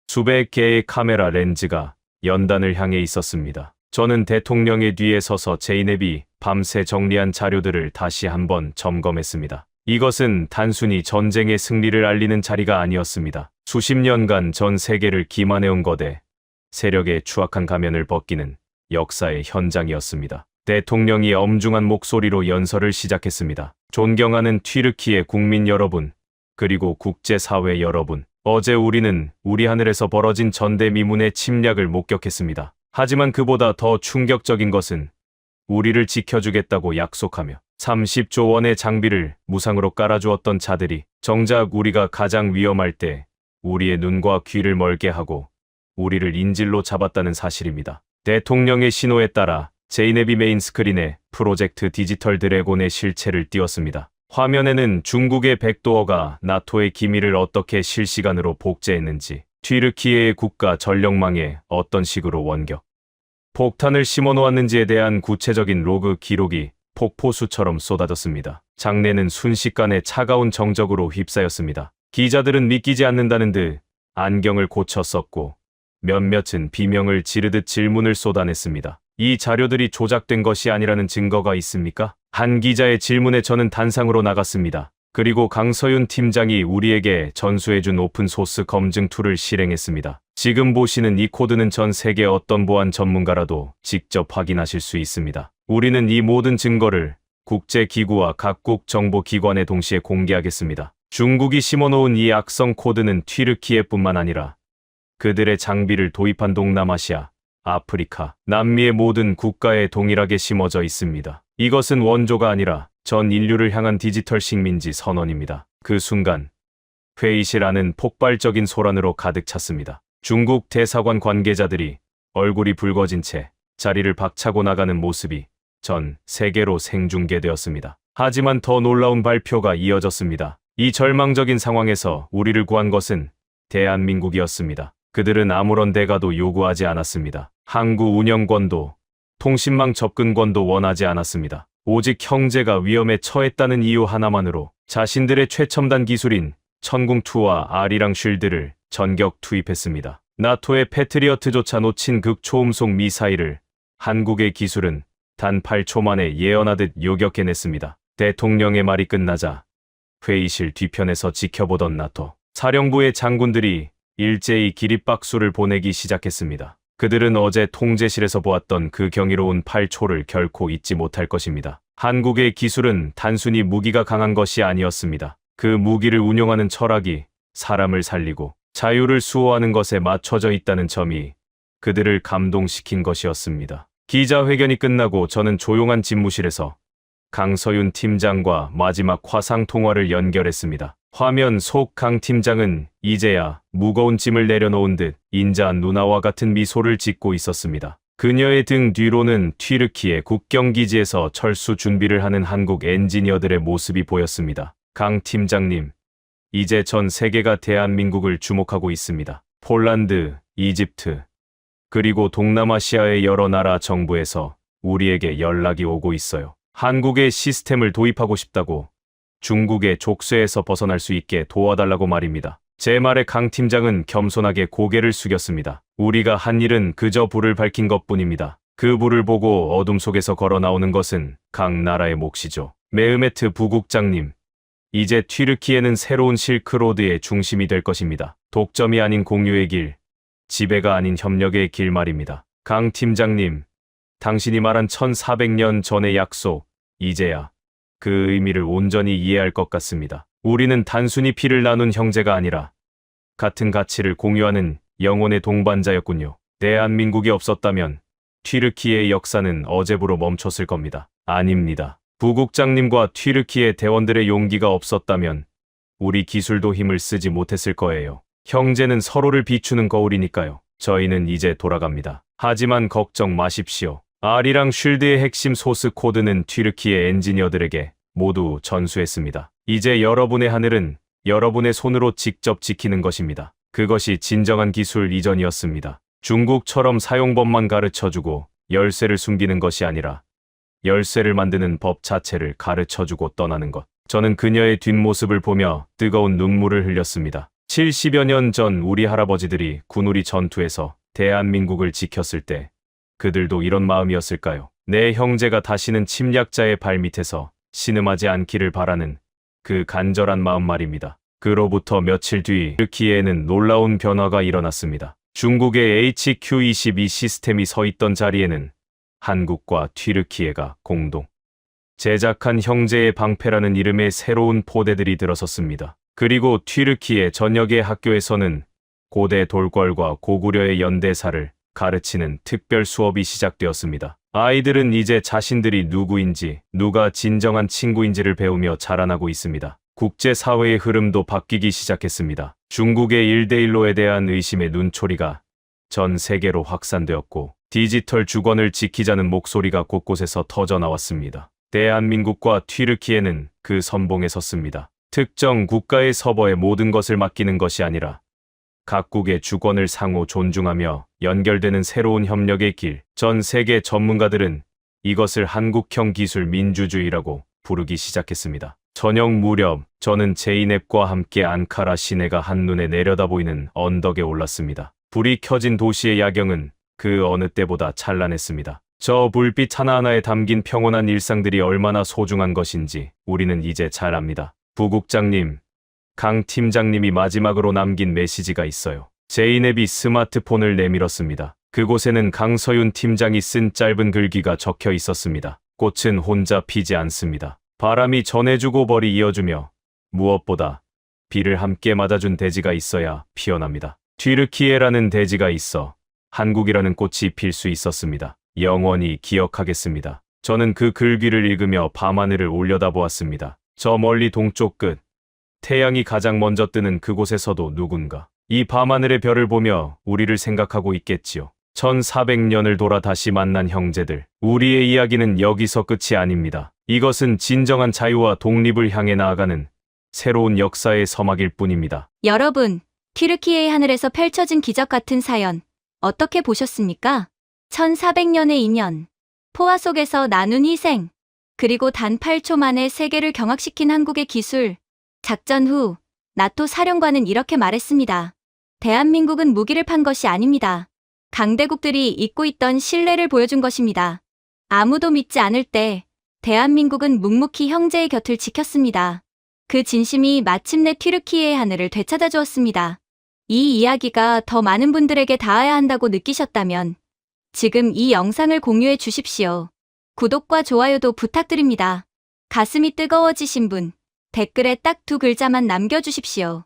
수백 개의 카메라 렌즈가 연단을 향해 있었습니다. 저는 대통령의 뒤에 서서 제이넵이 밤새 정리한 자료들을 다시 한번 점검했습니다. 이것은 단순히 전쟁의 승리를 알리는 자리가 아니었습니다. 수십 년간 전 세계를 기만해온 거대 세력의 추악한 가면을 벗기는 역사의 현장이었습니다. 대통령이 엄중한 목소리로 연설을 시작했습니다. 존경하는 튀르키예 국민 여러분, 그리고 국제사회 여러분, 어제 우리는 우리 하늘에서 벌어진 전대미문의 침략을 목격했습니다. 하지만 그보다 더 충격적인 것은 우리를 지켜주겠다고 약속하며 30조 원의 장비를 무상으로 깔아주었던 자들이 정작 우리가 가장 위험할 때 우리의 눈과 귀를 멀게 하고 우리를 인질로 잡았다는 사실입니다. 대통령의 신호에 따라 제이넵이 메인 스크린에 프로젝트 디지털 드래곤의 실체를 띄웠습니다. 화면에는 중국의 백도어가 나토의 기밀을 어떻게 실시간으로 복제했는지, 튀르키예의 국가 전력망에 어떤 식으로 원격 폭탄을 심어놓았는지에 대한 구체적인 로그 기록이 폭포수처럼 쏟아졌습니다. 장내는 순식간에 차가운 정적으로 휩싸였습니다. 기자들은 믿기지 않는다는 듯 안경을 고쳐 썼고 몇몇은 비명을 지르듯 질문을 쏟아냈습니다. 이 자료들이 조작된 것이 아니라는 증거가 있습니까? 한 기자의 질문에 저는 단상으로 나갔습니다. 그리고 강서윤 팀장이 우리에게 전수해준 오픈소스 검증 툴을 실행했습니다. 지금 보시는 이 코드는 전 세계 어떤 보안 전문가라도 직접 확인하실 수 있습니다. 우리는 이 모든 증거를 국제기구와 각국 정보기관에 동시에 공개하겠습니다. 중국이 심어놓은 이 악성 코드는 튀르키예뿐만 아니라 그들의 장비를 도입한 동남아시아, 아프리카, 남미의 모든 국가에 동일하게 심어져 있습니다. 이것은 원조가 아니라 전 인류를 향한 디지털 식민지 선언입니다. 그 순간 회의실 안은 폭발적인 소란으로 가득 찼습니다. 중국 대사관 관계자들이 얼굴이 붉어진 채 자리를 박차고 나가는 모습이 전 세계로 생중계되었습니다. 하지만 더 놀라운 발표가 이어졌습니다. 이 절망적인 상황에서 우리를 구한 것은 대한민국이었습니다. 그들은 아무런 대가도 요구하지 않았습니다. 항구 운영권도 통신망 접근권도 원하지 않았습니다. 오직 형제가 위험에 처했다는 이유 하나만으로 자신들의 최첨단 기술인 천궁2와 아리랑 쉴드를 전격 투입했습니다. 나토의 패트리어트조차 놓친 극초음속 미사일을 한국의 기술은 단 8초 만에 예언하듯 요격해냈습니다. 대통령의 말이 끝나자 회의실 뒤편에서 지켜보던 나토 사령부의 장군들이 일제히 기립박수를 보내기 시작했습니다. 그들은 어제 통제실에서 보았던 그 경이로운 8초를 결코 잊지 못할 것입니다. 한국의 기술은 단순히 무기가 강한 것이 아니었습니다. 그 무기를 운용하는 철학이 사람을 살리고 자유를 수호하는 것에 맞춰져 있다는 점이 그들을 감동시킨 것이었습니다. 기자회견이 끝나고 저는 조용한 집무실에서 강서윤 팀장과 마지막 화상 통화를 연결했습니다. 화면 속 강 팀장은 이제야 무거운 짐을 내려놓은 듯 인자한 누나와 같은 미소를 짓고 있었습니다. 그녀의 등 뒤로는 튀르키예 국경기지에서 철수 준비를 하는 한국 엔지니어들의 모습이 보였습니다. 강 팀장님, 이제 전 세계가 대한민국을 주목하고 있습니다. 폴란드, 이집트, 그리고 동남아시아의 여러 나라 정부에서 우리에게 연락이 오고 있어요. 한국의 시스템을 도입하고 싶다고, 중국의 족쇄에서 벗어날 수 있게 도와달라고 말입니다. 제 말에 강 팀장은 겸손하게 고개를 숙였습니다. 우리가 한 일은 그저 불을 밝힌 것뿐입니다. 그 불을 보고 어둠 속에서 걸어 나오는 것은 각 나라의 몫이죠. 메흐메트 부국장님, 이제 튀르키예는 새로운 실크로드의 중심이 될 것입니다. 독점이 아닌 공유의 길, 지배가 아닌 협력의 길 말입니다. 강 팀장님, 당신이 말한 1400년 전의 약속, 이제야 그 의미를 온전히 이해할 것 같습니다. 우리는 단순히 피를 나눈 형제가 아니라 같은 가치를 공유하는 영혼의 동반자였군요. 대한민국이 없었다면 튀르키예의 역사는 어제부로 멈췄을 겁니다. 아닙니다. 부국장님과 튀르키예 대원들의 용기가 없었다면 우리 기술도 힘을 쓰지 못했을 거예요. 형제는 서로를 비추는 거울이니까요. 저희는 이제 돌아갑니다. 하지만 걱정 마십시오. 아리랑 쉴드의 핵심 소스 코드는 튀르키예 엔지니어들에게 모두 전수했습니다. 이제 여러분의 하늘은 여러분의 손으로 직접 지키는 것입니다. 그것이 진정한 기술 이전이었습니다. 중국처럼 사용법만 가르쳐주고 열쇠를 숨기는 것이 아니라 열쇠를 만드는 법 자체를 가르쳐주고 떠나는 것. 저는 그녀의 뒷모습을 보며 뜨거운 눈물을 흘렸습니다. 70여 년 전 우리 할아버지들이 군우리 전투에서 대한민국을 지켰을 때 그들도 이런 마음이었을까요? 내 형제가 다시는 침략자의 발밑에서 신음하지 않기를 바라는 그 간절한 마음 말입니다. 그로부터 며칠 뒤 튀르키예에는 놀라운 변화가 일어났습니다. 중국의 HQ-22 시스템이 서 있던 자리에는 한국과 튀르키예가 공동 제작한 형제의 방패라는 이름의 새로운 포대들이 들어섰습니다. 그리고 튀르키예 전역의 학교에서는 고대 돌궐과 고구려의 연대사를 가르치는 특별 수업이 시작되었습니다. 아이들은 이제 자신들이 누구인지, 누가 진정한 친구인지를 배우며 자라나고 있습니다. 국제사회의 흐름도 바뀌기 시작했습니다. 중국의 1대1로에 대한 의심의 눈초리가 전 세계로 확산되었고 디지털 주권을 지키자는 목소리가 곳곳에서 터져나왔습니다. 대한민국과 튀르키예는 그 선봉에 섰습니다. 특정 국가의 서버에 모든 것을 맡기는 것이 아니라 각국의 주권을 상호 존중하며 연결되는 새로운 협력의 길. 전 세계 전문가들은 이것을 한국형 기술 민주주의라고 부르기 시작했습니다. 저녁 무렵 저는 제이넵과 함께 앙카라 시내가 한눈에 내려다보이는 언덕에 올랐습니다. 불이 켜진 도시의 야경은 그 어느 때보다 찬란했습니다. 저 불빛 하나하나에 담긴 평온한 일상들이 얼마나 소중한 것인지 우리는 이제 잘 압니다. 부국장님, 강 팀장님이 마지막으로 남긴 메시지가 있어요. 제이넵이 스마트폰을 내밀었습니다. 그곳에는 강서윤 팀장이 쓴 짧은 글귀가 적혀 있었습니다. 꽃은 혼자 피지 않습니다. 바람이 전해주고 벌이 이어주며 무엇보다 비를 함께 맞아준 대지가 있어야 피어납니다. 튀르키예라는 대지가 있어 한국이라는 꽃이 필 수 있었습니다. 영원히 기억하겠습니다. 저는 그 글귀를 읽으며 밤하늘을 올려다보았습니다. 저 멀리 동쪽 끝, 태양이 가장 먼저 뜨는 그곳에서도 누군가 이 밤하늘의 별을 보며 우리를 생각하고 있겠지요. 1400년을 돌아 다시 만난 형제들. 우리의 이야기는 여기서 끝이 아닙니다. 이것은 진정한 자유와 독립을 향해 나아가는 새로운 역사의 서막일 뿐입니다. 여러분, 튀르키예의 하늘에서 펼쳐진 기적 같은 사연, 어떻게 보셨습니까? 1400년의 인연, 포화 속에서 나눈 희생, 그리고 단 8초 만에 세계를 경악시킨 한국의 기술. 작전 후 나토 사령관은 이렇게 말했습니다. 대한민국은 무기를 판 것이 아닙니다. 강대국들이 잊고 있던 신뢰를 보여준 것입니다. 아무도 믿지 않을 때 대한민국은 묵묵히 형제의 곁을 지켰습니다. 그 진심이 마침내 튀르키예의 하늘을 되찾아 주었습니다. 이 이야기가 더 많은 분들에게 닿아야 한다고 느끼셨다면 지금 이 영상을 공유해 주십시오. 구독과 좋아요도 부탁드립니다. 가슴이 뜨거워지신 분, 댓글에 딱 2글자만 남겨주십시오.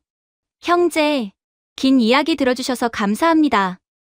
형제, 긴 이야기 들어주셔서 감사합니다.